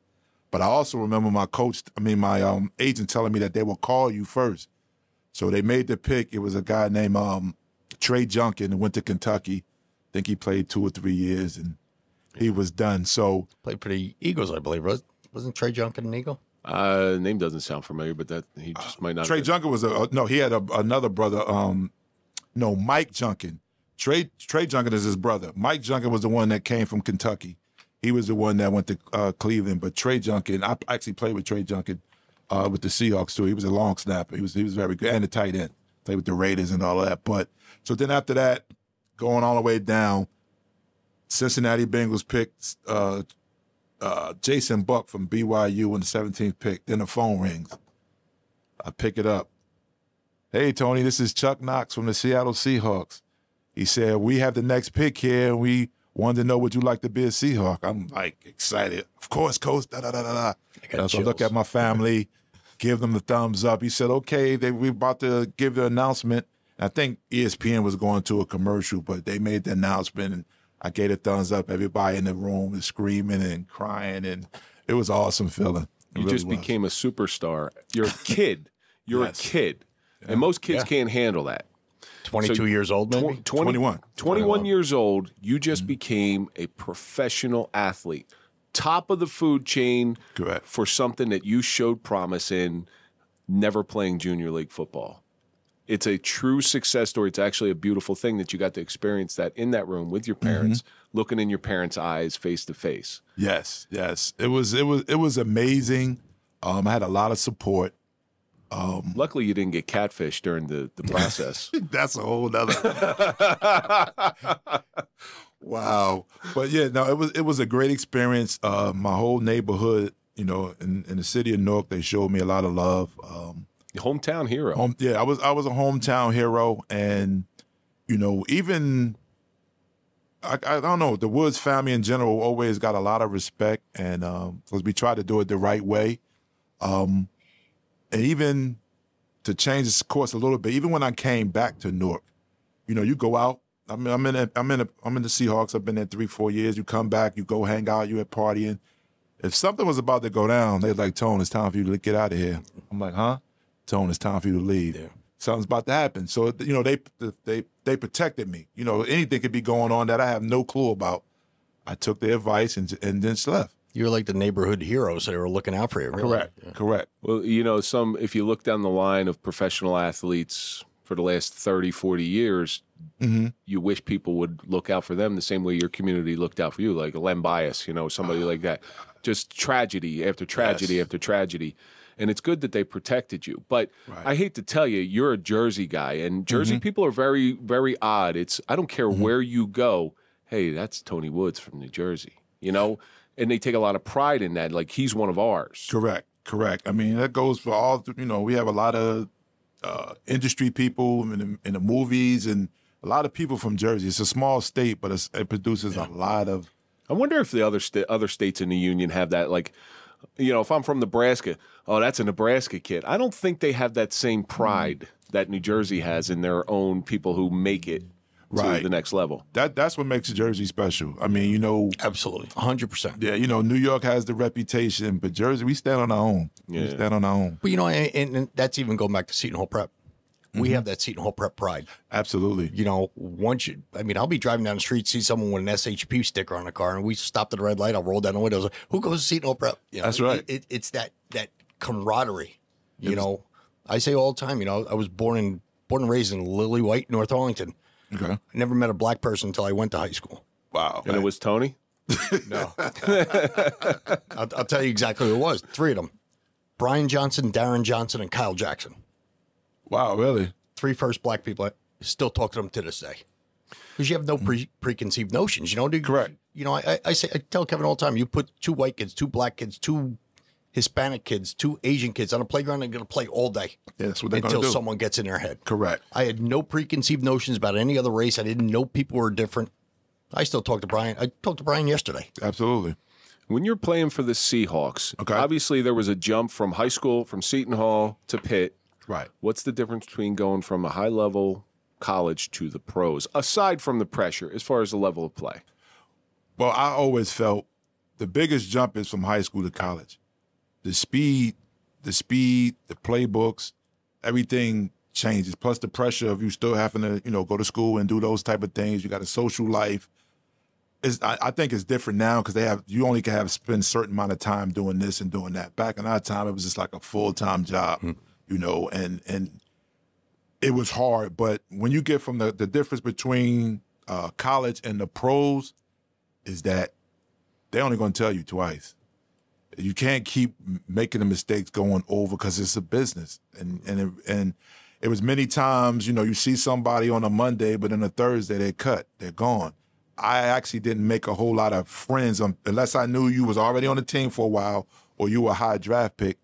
But I also remember my agent telling me that they will call you first. So they made the pick. It was a guy named Trey Junkin who went to Kentucky. I think he played 2 or 3 years, and he was done. So played for the Eagles, I believe. Wasn't Trey Junkin an Eagle? Name doesn't sound familiar, but that he just might not. Trey Junkin was he had another brother. Mike Junkin. Trey Junkin is his brother. Mike Junkin was the one that came from Kentucky. He was the one that went to Cleveland. But Trey Junkin, I actually played with Trey Junkin with the Seahawks too. He was a long snapper. He was very good, and a tight end. Played with the Raiders and all of that. But so then after that, going all the way down, Cincinnati Bengals picked Jason Buck from BYU in the 17th pick. Then the phone rings. I pick it up. Hey, Tony, this is Chuck Knox from the Seattle Seahawks. He said, we have the next pick here, and we wanted to know would you like to be a Seahawk. I'm like excited. Of course, coach. Da-da-da-da-da. So I look at my family, give them the thumbs up. He said, okay, we're about to give the announcement. I think ESPN was going to a commercial, but they made the announcement, and I gave a thumbs up. Everybody in the room was screaming and crying, and it was an awesome feeling. You just became a superstar. You're a kid. You're a kid. Yeah. And most kids can't handle that. 22 years old, maybe? 21 years old, you just became a professional athlete. Top of the food chain for something that you showed promise in, never playing junior league football. It's a true success story. It's actually a beautiful thing that you got to experience that in that room with your parents, looking in your parents' eyes face to face. Yes. It was amazing. I had a lot of support. Luckily, you didn't get catfish during the process. That's a whole nother. Wow. But yeah, no, it was a great experience. My whole neighborhood, you know, in the city of Newark, they showed me a lot of love. Hometown hero. I was a hometown hero, and you know, even I don't know, the Woods family in general always got a lot of respect, and because we tried to do it the right way, and even to change the course a little bit. Even when I came back to Newark, you know, you go out. I'm in the Seahawks. I've been there 3-4 years. You come back, you go hang out, you at partying. If something was about to go down, they'd like, Tone, it's time for you to get out of here. I'm like, huh? Tone, it's time for you to leave. Yeah. Something's about to happen. So, you know, they protected me. You know, anything could be going on that I have no clue about. I took their advice and then just left. You were like the neighborhood heroes that were looking out for you. Really. Correct. Well, you know, if you look down the line of professional athletes for the last 30, 40 years, you wish people would look out for them the same way your community looked out for you, like Len Bias, you know, somebody like that. Just tragedy after tragedy after tragedy. And it's good that they protected you. But I hate to tell you, you're a Jersey guy, and Jersey people are very, very odd. I don't care where you go. Hey, that's Tony Woods from New Jersey, you know? And they take a lot of pride in that. Like, he's one of ours. Correct. I mean, that goes for all, you know, we have a lot of industry people in the movies and a lot of people from Jersey. It's a small state, but it produces a lot of. I wonder if the other states in the union have that, like, you know, if I'm from Nebraska, oh, that's a Nebraska kid. I don't think they have that same pride that New Jersey has in their own people who make it to the next level. That's what makes Jersey special. I mean, you know. Absolutely. 100%. Yeah, you know, New York has the reputation, but Jersey, we stand on our own. Yeah. We stand on our own. But, you know, and that's even going back to Seton Hall Prep. We have that Seton Hall Prep pride. Absolutely. You know, I'll be driving down the street, see someone with an SHP sticker on the car, and we stopped at a red light. I'll roll down the windows. Who goes to Seton Hall Prep? You know, that's right. It's that camaraderie. You know, I say all the time, you know, I was born and raised in Lily White, North Arlington. Okay. I never met a black person until I went to high school. Wow. And it was Tony? No. I'll tell you exactly who it was. 3 of them. Brian Johnson, Darren Johnson, and Kyle Jackson. Wow, really? 3 first black people. I still talk to them to this day. Because you have no preconceived notions, you know? Correct. You know, I tell Kevin all the time, you put 2 white kids, 2 black kids, 2 Hispanic kids, 2 Asian kids on a playground, they're going to play all day. Yeah, that's what they're going to do. Until someone gets in their head. Correct. I had no preconceived notions about any other race. I didn't know people were different. I still talk to Brian. I talked to Brian yesterday. Absolutely. When you're playing for the Seahawks, obviously there was a jump from high school, from Seton Hall to Pitt. Right. What's the difference between going from a high-level college to the pros, aside from the pressure, as far as the level of play? Well, I always felt the biggest jump is from high school to college. The speed, the playbooks, everything changes. Plus the pressure of you still having to, you know, go to school and do those type of things. You got a social life. I think it's different now because you only can spend a certain amount of time doing this and doing that. Back in our time, it was just like a full-time job, you know, and it was hard. But when you get from the difference between college and the pros is that they're only going to tell you twice. You can't keep making the mistakes going over because it's a business. And it was many times, you know, you see somebody on a Monday, but on a Thursday they're cut, they're gone. I actually didn't make a whole lot of friends unless I knew you was already on the team for a while or you were a high draft pick.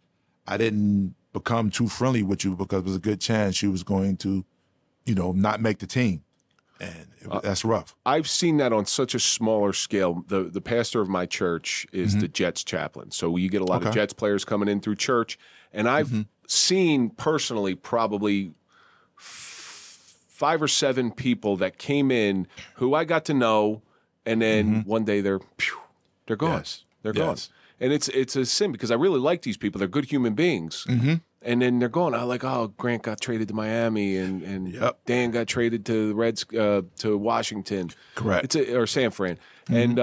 I didn't become too friendly with you because there was a good chance you was going to, you know, not make the team. And that's rough. I've seen that on such a smaller scale. The pastor of my church is the Jets chaplain. So you get a lot of Jets players coming in through church. And I've seen personally probably 5 or 7 people that came in who I got to know. And then one day they're gone. Yes. They're gone. And it's a sin because I really like these people. They're good human beings. And then they're going. I'm like, oh, Grant got traded to Miami, and Dan got traded to the to Washington. Correct. Or San Fran. And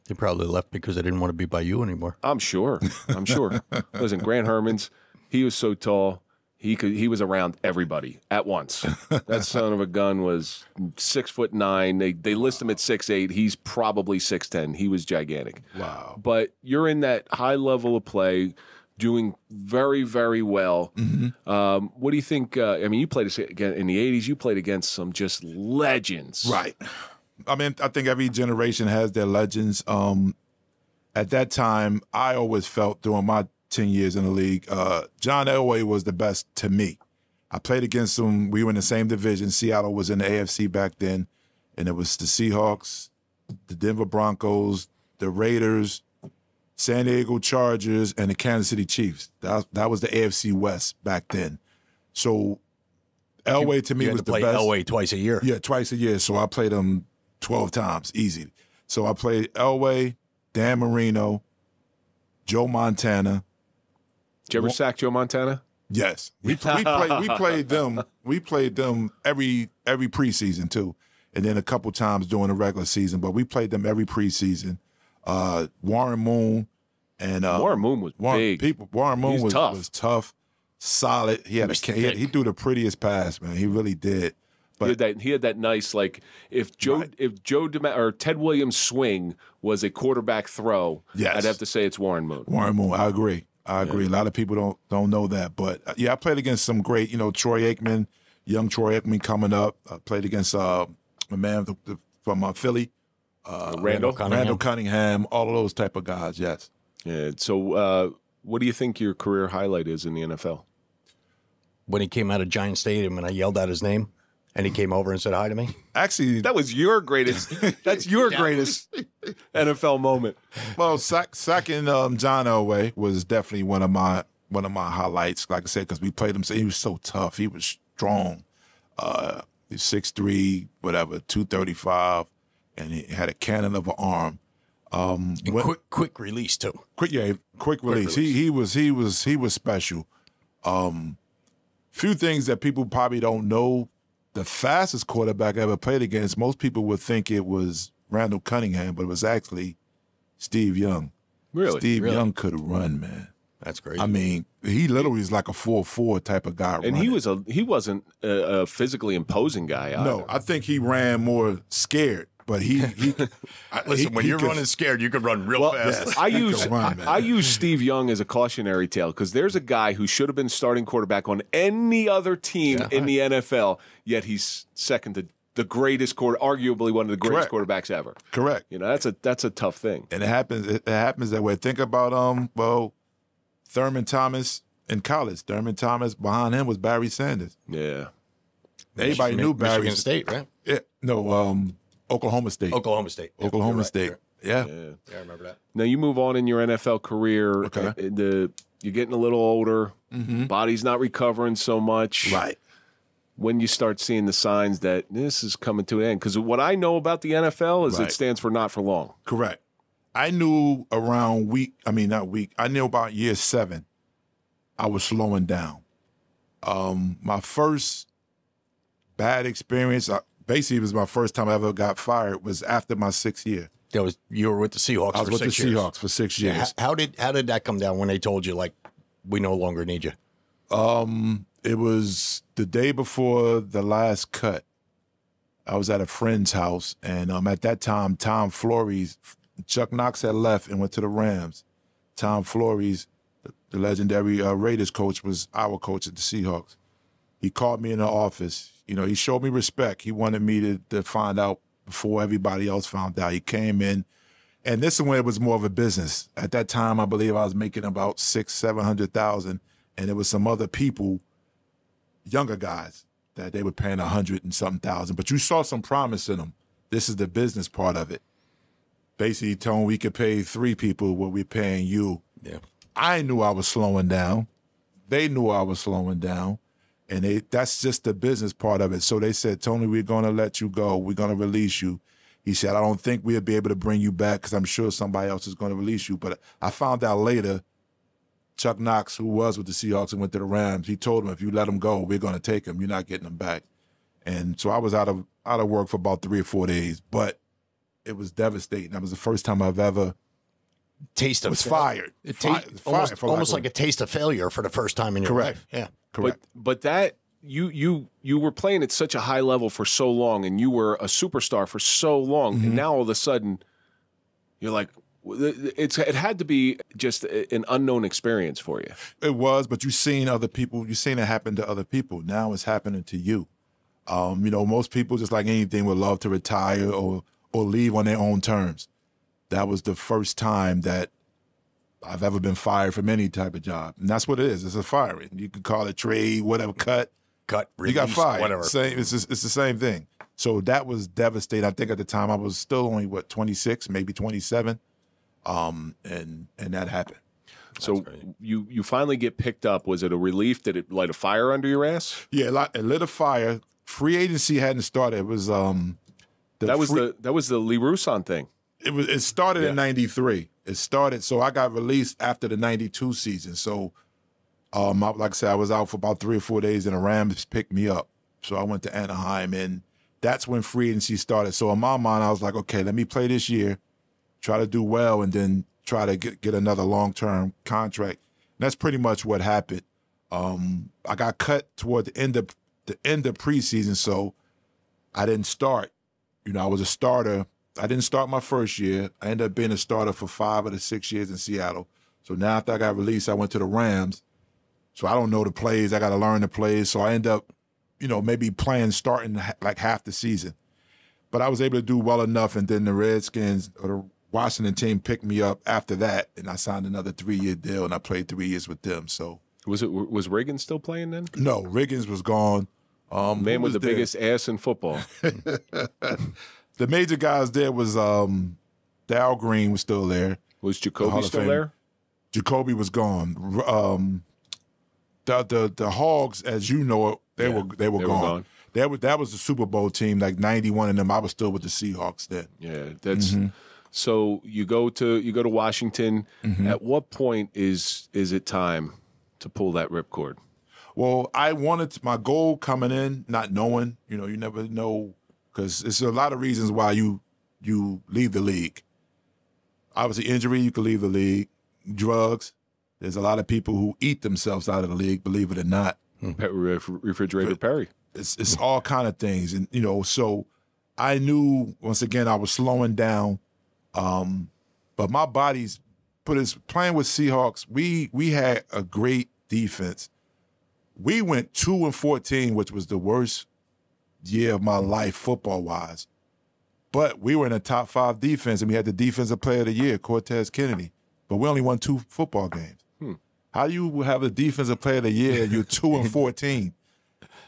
They probably left because they didn't want to be by you anymore. I'm sure. Listen, Grant Herman's, he was so tall. He was around everybody at once. That son of a gun was 6'9". They list him at 6'8". He's probably 6'10". He was gigantic. Wow. But you're in that high level of play, doing very, very well. What do you think? I mean, you played again in the 80s. You played against some just legends. Right. I mean, I think every generation has their legends. At that time, I always felt during my 10 years in the league, John Elway was the best to me. I played against him. We were in the same division. Seattle was in the AFC back then, and it was the Seahawks, the Denver Broncos, the Raiders, San Diego Chargers, and the Kansas City Chiefs. That was the AFC West back then. So Elway to me was the best. Elway twice a year. Yeah, twice a year. So I played him 12 times, easy. So I played Elway, Dan Marino, Joe Montana. Did you ever sack Joe Montana? Yes, we played them. We played them every preseason too, and then a couple times during the regular season. But we played them every preseason. Warren Moon and Warren Moon was big. Warren Moon was tough, solid. He threw the prettiest pass, man. He really did. But he had that nice, like, if Ted Williams' swing was a quarterback throw, yes, I'd have to say it's Warren Moon. Warren Moon, I agree. A lot of people don't know that, but I played against some great, Troy Aikman, young Troy Aikman coming up. I played against a man from Philly, Randall Cunningham, all of those type of guys. Yes. Yeah. So, what do you think your career highlight is in the NFL? When he came out of Giant Stadium and I yelled out his name, and he came over and said hi to me. Actually, that was your greatest. That's your greatest NFL moment. Well, sacking John Elway was definitely one of my highlights. Like I said, because we played him. So he was so tough. He was strong. He's 6'3", whatever, 235, and he had a cannon of an arm. Quick release too. Quick release. He was special. Few things that people probably don't know. The fastest quarterback I ever played against, most people would think it was Randall Cunningham, but it was actually Steve Young. Really? Steve Young could run, man. That's crazy. I mean, he literally is like a 4'4" type of guy. And running. he wasn't a physically imposing guy either. No, I think he ran more scared. But listen, when you're running scared, you can run real fast. Yes, I use Steve Young as a cautionary tale because there's a guy who should have been starting quarterback on any other team in the NFL, yet he's second to the greatest arguably one of the greatest quarterbacks ever. Correct. That's a tough thing. And it happens that way. Think about Thurman Thomas in college. Thurman Thomas, behind him was Barry Sanders. Yeah. Everybody knew Barry. Michigan State, right? Yeah. No, Oklahoma State. Oklahoma State. State. Right. Yeah. I remember that. Now you move on in your NFL career. Okay. You're getting a little older. Mm-hmm. Body's not recovering so much. Right. When you start seeing the signs that this is coming to an end. Because what I know about the NFL is it stands for not for long. Correct. I knew around I knew about year 7, I was slowing down. My first bad experience, basically it was my first time I ever got fired, was after my 6th year. You were with the Seahawks for 6 years. I was with the Seahawks for 6 years. How did that come down when they told you, like, we no longer need you? It was the day before the last cut. I was at a friend's house, and at that time, Tom Flores, Chuck Knox had left and went to the Rams. Tom Flores, the legendary Raiders coach, was our coach at the Seahawks. He called me in the office. He showed me respect. He wanted me to find out before everybody else found out. He came in, and this is when it was more of a business. At that time, I believe I was making about $600,000-700,000, and there was some other people, younger guys, that they were paying $100,000 and something thousand. But you saw some promise in them. This is the business part of it. Basically, told we could pay 3 people what we're paying you. Yeah. I knew I was slowing down. They knew I was slowing down. And that's just the business part of it. So they said, Tony, we're going to let you go. We're going to release you. He said, I don't think we'll be able to bring you back because I'm sure somebody else is going to release you. But I found out later, Chuck Knox, who was with the Seahawks and went to the Rams, he told him, if you let him go, we're going to take him. You're not getting him back. And so I was out of work for about 3 or 4 days. But it was devastating. That was the first time I've ever taste of was fired. Almost like a taste of failure for the first time in your life. Yeah, correct. But that you were playing at such a high level for so long, and you were a superstar for so long, and now all of a sudden you're like, it had to be just an unknown experience for you. It was, but you've seen other people. You've seen it happen to other people. Now it's happening to you. Most people, just like anything, would love to retire or leave on their own terms. That was the first time that I've ever been fired from any type of job. And that's what it is. It's a firing. You could call it trade, whatever, cut, release, you got fired. Whatever. It's the same thing. So that was devastating. I think at the time I was still only, 26, maybe 27. And that happened. So you finally get picked up. Was it a relief? Did it light a fire under your ass? Yeah, it lit a fire. Free agency hadn't started. It was that was the Lee Rousson thing. It started in '93. It started, so I got released after the '92 season. So, like I said, I was out for about 3 or 4 days, and the Rams picked me up. So I went to Anaheim, and that's when free agency started. So in my mind, I was like, okay, let me play this year, try to do well, and then try to get another long-term contract. And that's pretty much what happened. I got cut toward the end of preseason, so I didn't start. I was a starter. I didn't start my first year. I ended up being a starter for 5 of the 6 years in Seattle. So now after I got released, I went to the Rams. So I don't know the plays. I got to learn the plays. So I end up, maybe starting like half the season. But I was able to do well enough, and then the Redskins or the Washington team picked me up after that, and I signed another 3-year deal, and I played 3 years with them. So was Riggins still playing then? No, Riggins was gone. Man with the biggest ass in football. The major guys there was Darryl Green was still there. Was Jacoby still there? Jacoby was gone. The Hogs, as you know it, they were gone. That was the Super Bowl team, like 91 of them. I was still with the Seahawks then. Yeah, that's so you go to Washington. At what point is it time to pull that ripcord? Well, my goal coming in, not knowing, you never know, because there's a lot of reasons why you leave the league. Obviously, injury, you can leave the league. Drugs, there's a lot of people who eat themselves out of the league, believe it or not. Refrigerator Perry. It's all kind of things. And, so I knew, once again, I was slowing down. But my body's playing with Seahawks. We had a great defense. We went 2-14, which was the worst year of my life football-wise. But we were in a top 5 defense, and we had the Defensive Player of the Year, Cortez Kennedy. But we only won 2 football games. How do you have a Defensive Player of the Year and you're 2-14?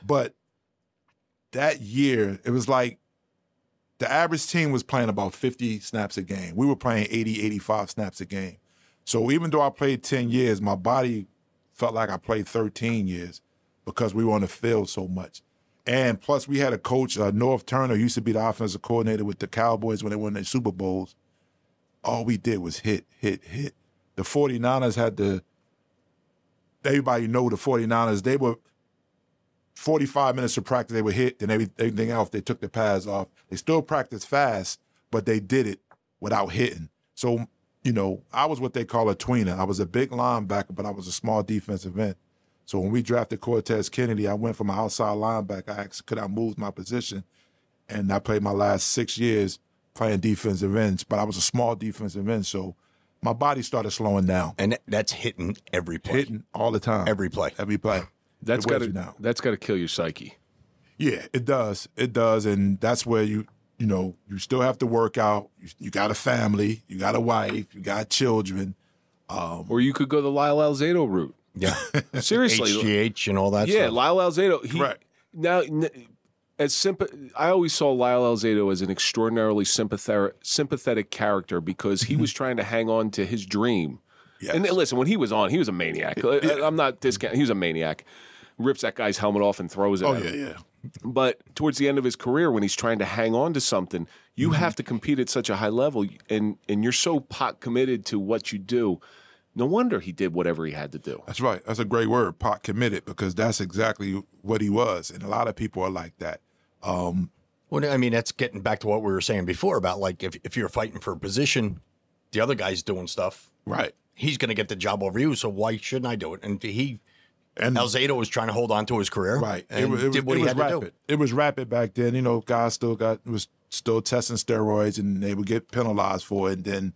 But that year, it was like the average team was playing about 50 snaps a game. We were playing 80, 85 snaps a game. So even though I played 10 years, my body felt like I played 13 years because we were on the field so much. And plus, we had a coach, North Turner, who used to be the offensive coordinator with the Cowboys when they won their Super Bowls. All we did was hit. The 49ers had everybody know the 49ers, they were 45 minutes of practice, they would hit, then everything else, they took the pads off. They still practiced fast, but they did it without hitting. So, I was what they call a tweener. I was a big linebacker, but I was a small defensive end. So when we drafted Cortez Kennedy, I went from an outside linebacker. I asked, could I move my position? And I played my last 6 years playing defensive ends, but I was a small defensive end, so my body started slowing down. And that's hitting every play. Hitting all the time. Every play. That's got to kill your psyche. Yeah, it does. It does, and that's where you still have to work out. You got a family, you got a wife, you got children. Or you could go the Lyle Alzado route. Yeah. Seriously. HGH and all that stuff. Yeah, Lyle Alzado. Correct. Now, I always saw Lyle Alzado as an extraordinarily sympathetic character because he was trying to hang on to his dream. Yes. And listen, when he was on, he was a maniac. Yeah. I'm not discounting. He was a maniac. Rips that guy's helmet off and throws it at him. Yeah. But towards the end of his career, when he's trying to hang on to something, you have to compete at such a high level, and you're so pot committed to what you do. No wonder he did whatever he had to do. That's right. That's a great word, pot committed, because that's exactly what he was. And a lot of people are like that. Well, I mean, that's getting back to what we were saying before about, like, if you're fighting for a position, the other guy's doing stuff. Right. He's going to get the job over you, so why shouldn't I do it? And Alzado was trying to hold on to his career. Right. And did what he had rapid. to do. It was rapid back then. You know, guys was still testing steroids, and they would get penalized for it. And then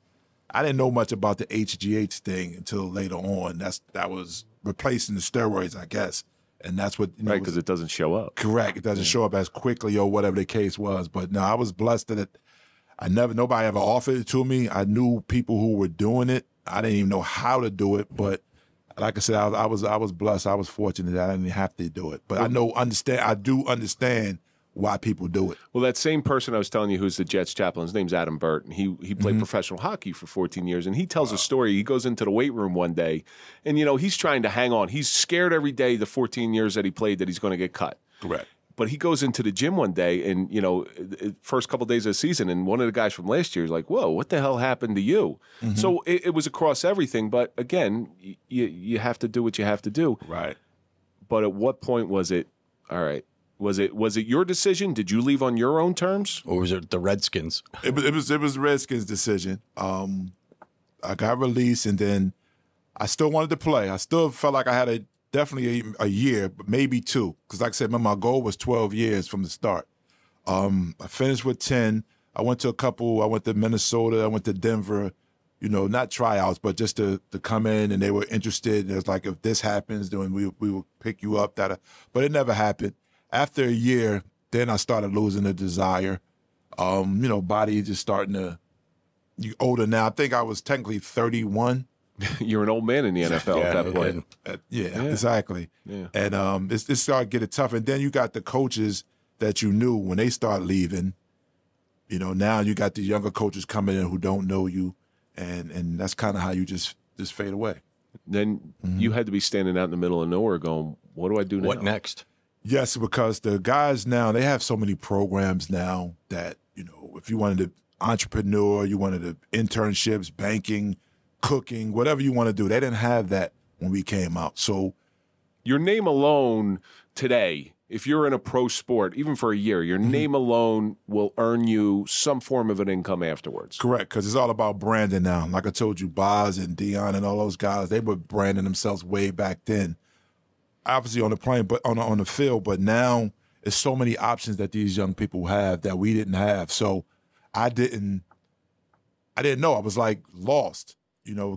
I didn't know much about the HGH thing until later on. That was replacing the steroids, I guess. And that's what, right, because it doesn't show up. Correct. It doesn't show up as quickly or whatever the case was. But no, I was blessed that nobody ever offered it to me. I knew people who were doing it. I didn't even know how to do it. But like I said, I was blessed. I was fortunate that I didn't have to do it. But I do understand why people do it. Well, that same person I was telling you who's the Jets chaplain, his name's Adam Burt, and he played professional hockey for 14 years, and he tells a story. He goes into the weight room one day, and, he's trying to hang on. He's scared every day the 14 years that he played that he's going to get cut. Correct. But he goes into the gym one day, and, first couple of days of the season, and one of the guys from last year is like, whoa, what the hell happened to you? Mm-hmm. So it was across everything. But, again, you have to do what you have to do. Right. But at what point was it, all right, was it your decision? Did you leave on your own terms? Or was it the Redskins? It was the Redskins' decision. I got released, and then I still wanted to play. I still felt like I had definitely a year, but maybe 2. Because like I said, my goal was 12 years from the start. I finished with 10. I went to a couple. I went to Minnesota. I went to Denver. Not tryouts, but just to come in, and they were interested. It was like, if this happens, then we will pick you up. But it never happened. After a year, then I started losing the desire. Body just starting to. You're older now. I think I was technically 31. You're an old man in the NFL at that point. Yeah, exactly. Yeah. And it started getting tough. And then you got the coaches that you knew when they start leaving. Now you got the younger coaches coming in who don't know you, and that's kind of how you just fade away. Then you had to be standing out in the middle of nowhere going, what do I do now? What next? Yes, because the guys now, they have so many programs now that, if you wanted to entrepreneur, you wanted to internships, banking, cooking, whatever you want to do. They didn't have that when we came out. So your name alone today, if you're in a pro sport, even for a year, your name alone will earn you some form of an income afterwards. Correct, because it's all about branding now. Like I told you, Boz and Dion and all those guys, they were branding themselves way back then. Obviously on the plane, but on the field. But now it's so many options that these young people have that we didn't have. So I didn't know. I was like lost.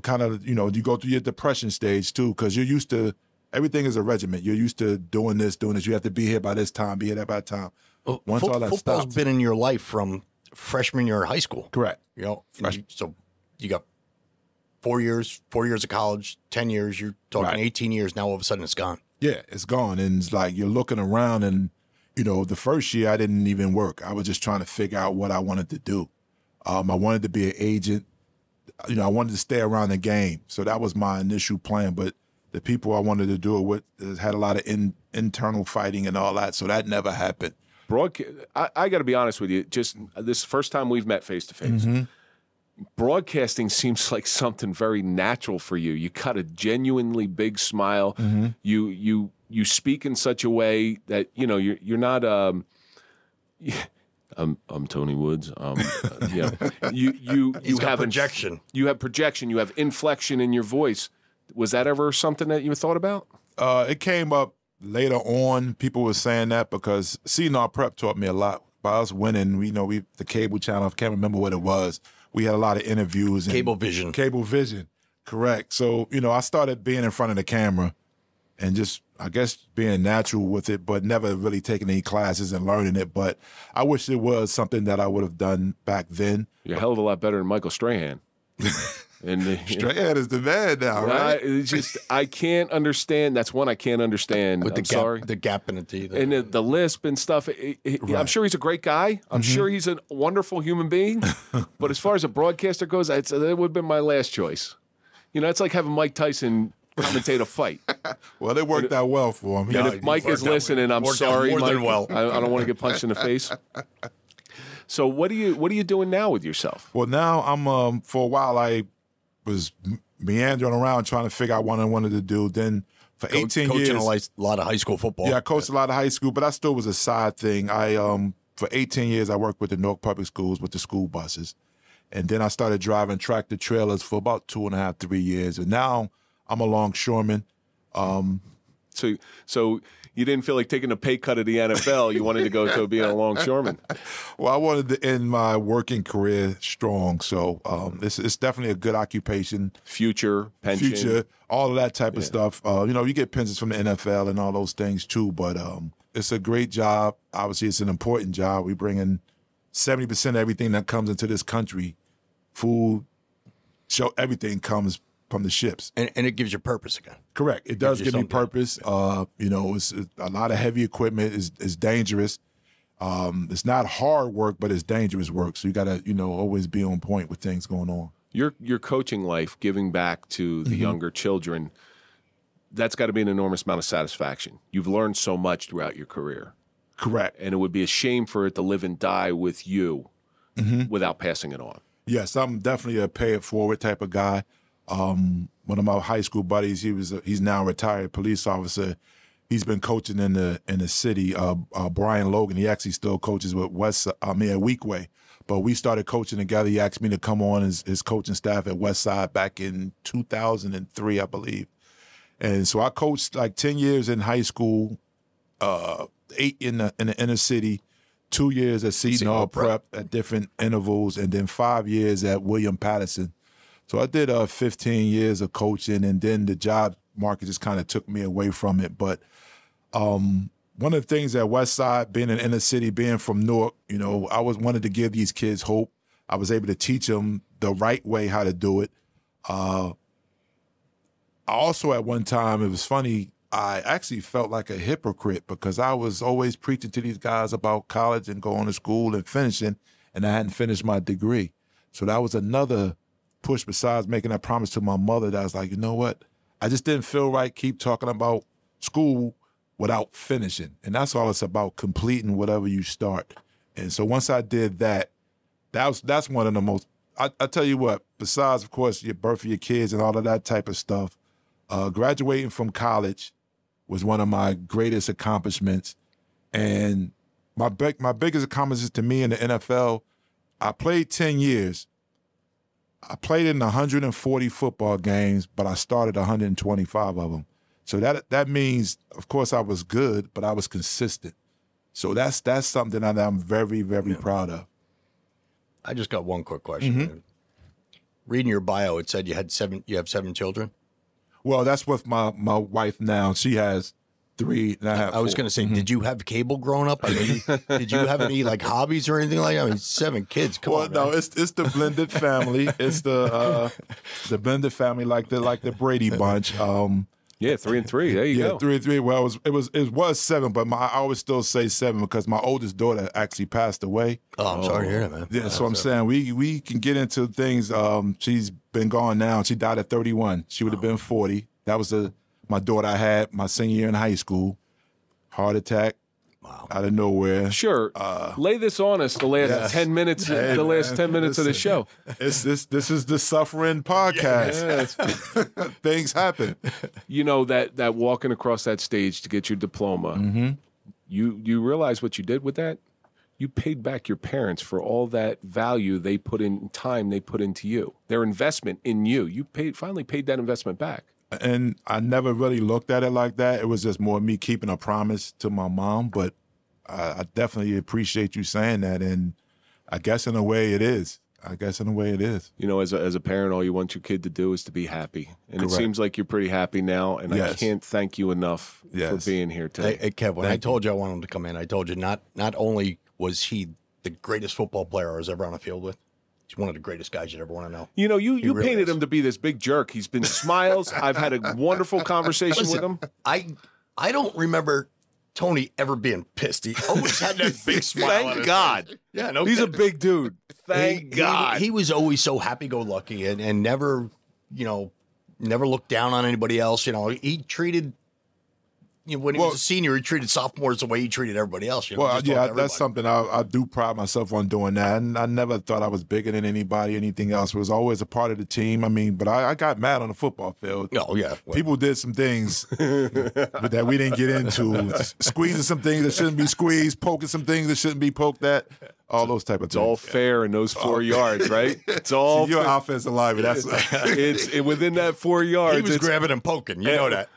Kind of, you go through your depression stage too, because you're used to everything is a regiment. You're used to doing this. You have to be here by this time, be here by that time. Well, Once all that football's stops, been in your life from freshman year of high school. Correct. So you got 4 years of college, 10 years. You're talking 18 years now. All of a sudden, it's gone. Yeah, it's gone, and it's like you're looking around, and the first year I didn't even work. I was just trying to figure out what I wanted to do. I wanted to be an agent. I wanted to stay around the game. So that was my initial plan. But the people I wanted to do it with had a lot of internal fighting and all that. So that never happened. I got to be honest with you. Just this first time we've met face to face. Broadcasting seems like something very natural for you. You got a genuinely big smile. You speak in such a way that you're not. I'm Tony Woods. You have projection. You have projection. You have inflection in your voice. Was that ever something that you thought about? It came up later on. People were saying that because CNR Prep taught me a lot. By us winning, the cable channel. I can't remember what it was. We had a lot of interviews. And Cablevision. Cablevision, correct. So I started being in front of the camera, and just I guess being natural with it, but never really taking any classes and learning it. But I wish it was something that I would have done back then. You're a hell of a lot better than Michael Strahan. And Strahan is the man now, right? It's just I can't understand. That's one I can't understand. With the gap in the teeth, and the lisp and stuff. I'm sure he's a great guy. I'm sure he's a wonderful human being. But as far as a broadcaster goes, that would have been my last choice. It's like having Mike Tyson commentate a fight. Well, it worked out well for him. And if Mike is listening, I'm sorry, more Mike. than well. I don't want to get punched in the face. So what are you doing now with yourself? Well, now I'm for a while I was meandering around trying to figure out what I wanted to do. Then for 18 years, coaching a lot of high school football. Yeah, I coached a lot of high school, but I still was a side thing. For 18 years I worked with the Newark Public Schools with the school buses, And then I started driving tractor trailers for about 2.5, 3 years. And now I'm a longshoreman. So you didn't feel like taking a pay cut at the NFL. You wanted to go to being a longshoreman. Well, I wanted to end my working career strong. So it's definitely a good occupation. Future, pension. All of that type of stuff. You get pensions from the NFL and all those things too. But it's a great job. Obviously, it's an important job. We bring in 70% of everything that comes into this country. Food, everything comes from the ships. And it gives you purpose again. Correct. It does give me purpose. It's a lot of heavy equipment. It's dangerous. It's not hard work, but it's dangerous work. So you got to, always be on point with things going on. Your coaching life, giving back to the younger children, that's got to be an enormous amount of satisfaction. You've learned so much throughout your career. Correct. And it would be a shame for it to live and die with you without passing it on. Yes, I'm definitely a pay it forward type of guy. One of my high school buddies, he's now a retired police officer. He's been coaching in the city. Brian Logan, he actually still coaches with Weekway. But we started coaching together. He asked me to come on his coaching staff at Westside back in 2003, I believe. And so I coached like 10 years in high school, 8 in the inner city, 2 years at Seton Hall Prep at different intervals, and then 5 years at William Patterson. So I did 15 years of coaching, and then the job market just kind of took me away from it. But one of the things at Westside, being in inner city, being from Newark, I wanted to give these kids hope. I was able to teach them the right way how to do it. I also, at one time, it was funny, I actually felt like a hypocrite because I was always preaching to these guys about college and going to school and finishing, and I hadn't finished my degree. So that was another push besides making that promise to my mother that I was like, you know what? I just didn't feel right keep talking about school without finishing. And that's all it's about, completing whatever you start. And so once I did that, that's one of the most, I tell you what, besides, of course, your birth of your kids and all of that type of stuff, graduating from college was one of my greatest accomplishments. And my biggest accomplishment to me in the NFL, I played 10 years. I played in 140 football games, but I started 125 of them. So that means, of course, I was good, but I was consistent. So that's something that I'm very, very proud of. I just got one quick question. Reading your bio, it said you have 7 children. Well, that's with my wife now. She has 3, and I have 4. I was going to say, did you have cable growing up? I mean, did you have any hobbies or anything like that? I mean, 7 kids. Come on, no, it's the blended family. It's the blended family, like the Brady Bunch. Yeah, 3 and 3. There you go. Yeah, 3 and 3. Well, it was 7, but I always still say 7 because my oldest daughter actually passed away. Oh, I'm sorry to hear that, man. Yeah, so I'm saying we can get into things. She's been gone now. She died at 31. She would have been 40. That was my daughter I had my senior year in high school. Heart attack. Wow. Out of nowhere. Sure. Lay this on us the last 10 minutes. Hey, the last 10 minutes of the show. This is the suffering podcast. Things happen. You know that walking across that stage to get your diploma. You realize what you did with that? You paid back your parents for all that value they put in, time they put into you. Their investment in you. You finally paid that investment back. And I never really looked at it like that. It was just more me keeping a promise to my mom. But I definitely appreciate you saying that. And I guess in a way it is. You know, as a parent, all you want your kid to do is to be happy. And Correct. It seems like you're pretty happy now. And I can't thank you enough for being here today. Hey, Kev, when I told you I wanted him to come in, I told you not only was he the greatest football player I was ever on a field with, he's one of the greatest guys you'd ever want to know. You know, you really painted him to be this big jerk. He's been smiles. I've had a wonderful conversation with him. I don't remember Tony ever being pissed. He always had that big smile. Thank God. Yeah, no, he's a big dude. Thank God. He was always so happy-go-lucky and never, never looked down on anybody else. He treated. When he was a senior, he treated sophomores the way he treated everybody else. That's something I do pride myself on doing that. And I never thought I was bigger than anybody, anything else. It was always a part of the team. I mean, but I got mad on the football field. Oh, yeah. Well, people did some things that we didn't get into. Squeezing some things that shouldn't be squeezed, poking some things that shouldn't be poked at. all those type of It's things. all fair in those 4 yards, right? It's all You're fair. offensive lineman. That's It's within that 4 yards. He was grabbing and poking. You know that.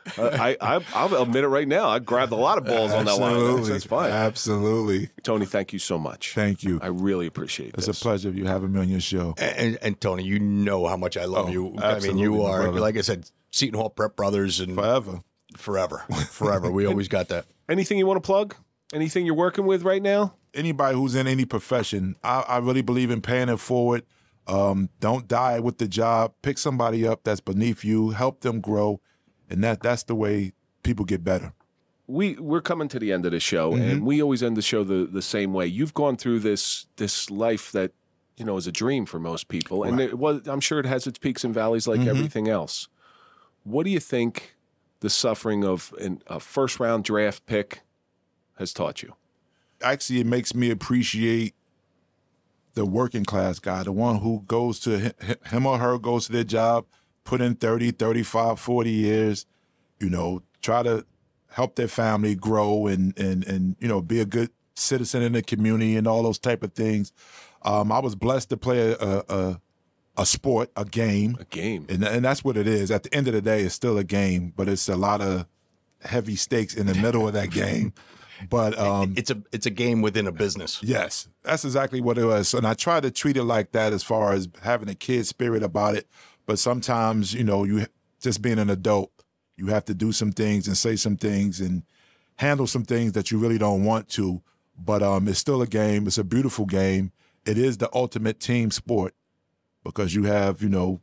I'll admit it right now. I grabbed a lot of balls on that line. That's fine. Absolutely. Tony, thank you so much. Thank you. I really appreciate It's this. a pleasure of you having me on your show. And Tony, you know how much I love you. I mean, absolutely, you my are, brother. like I said, Seton Hall Prep brothers and Forever. forever. We always got that. Anything you want to plug? Anything you're working with right now? Anybody who's in any profession, I really believe in paying it forward. Don't die with the job. Pick somebody up that's beneath you. Help them grow. And that's the way people get better. We're coming to the end of the show, and we always end the show the same way. You've gone through this life that, you know, is a dream for most people, and I'm sure it has its peaks and valleys like everything else. What do you think the suffering of a first-round draft pick has taught you? Actually, it makes me appreciate the working class guy, the one who goes to him or her goes to their job, put in 30, 35, 40 years, you know, try to help their family grow and you know, be a good citizen in the community and all those type of things. I was blessed to play a sport, a game. A game. And that's what it is. At the end of the day, it's still a game, but it's a lot of heavy stakes in the middle of that game. But it's a game within a business. yes, that's exactly what it was. And I try to treat it like that as far as having a kid spirit about it. But sometimes, you know, you just being an adult, you have to do some things and say some things and handle some things that you really don't want to. But it's still a game. It's a beautiful game. It is the ultimate team sport because you have, you know,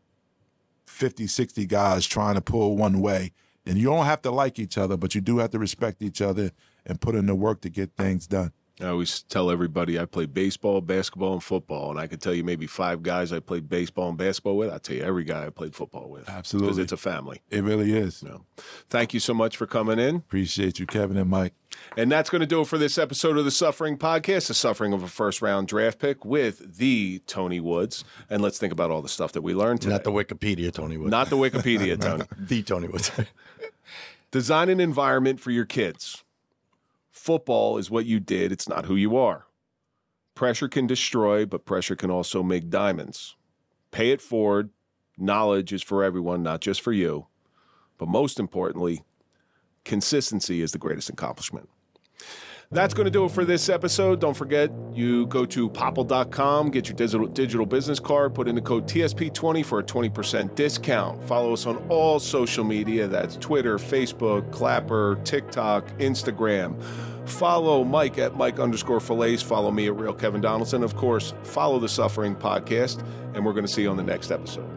50, 60 guys trying to pull one way. And you don't have to like each other, but you do have to respect each other and put in the work to get things done. I always tell everybody I played baseball, basketball, and football, and I could tell you maybe 5 guys I played baseball and basketball with. I'll tell you every guy I played football with. Absolutely. Because it's a family. It really is. You know. Thank you so much for coming in. Appreciate you, Kevin and Mike. And that's going to do it for this episode of The Suffering Podcast, the suffering of a first-round draft pick with the Tony Woods. And let's think about all the stuff that we learned today. Not the Wikipedia, Tony Wood. Not the Wikipedia, Tony. The Tony Wood. Design an environment for your kids. Football is what you did. It's not who you are. Pressure can destroy, but pressure can also make diamonds. Pay it forward. Knowledge is for everyone, not just for you. But most importantly, consistency is the greatest accomplishment. That's going to do it for this episode. Don't forget, you go to popple.com, get your digital business card, put in the code TSP20 for a 20% discount. Follow us on all social media. That's Twitter, Facebook, Clapper, TikTok, Instagram. Follow Mike at Mike_Failace. Follow me at Real Kevin Donaldson. Of course, follow The Suffering Podcast, and we're going to see you on the next episode.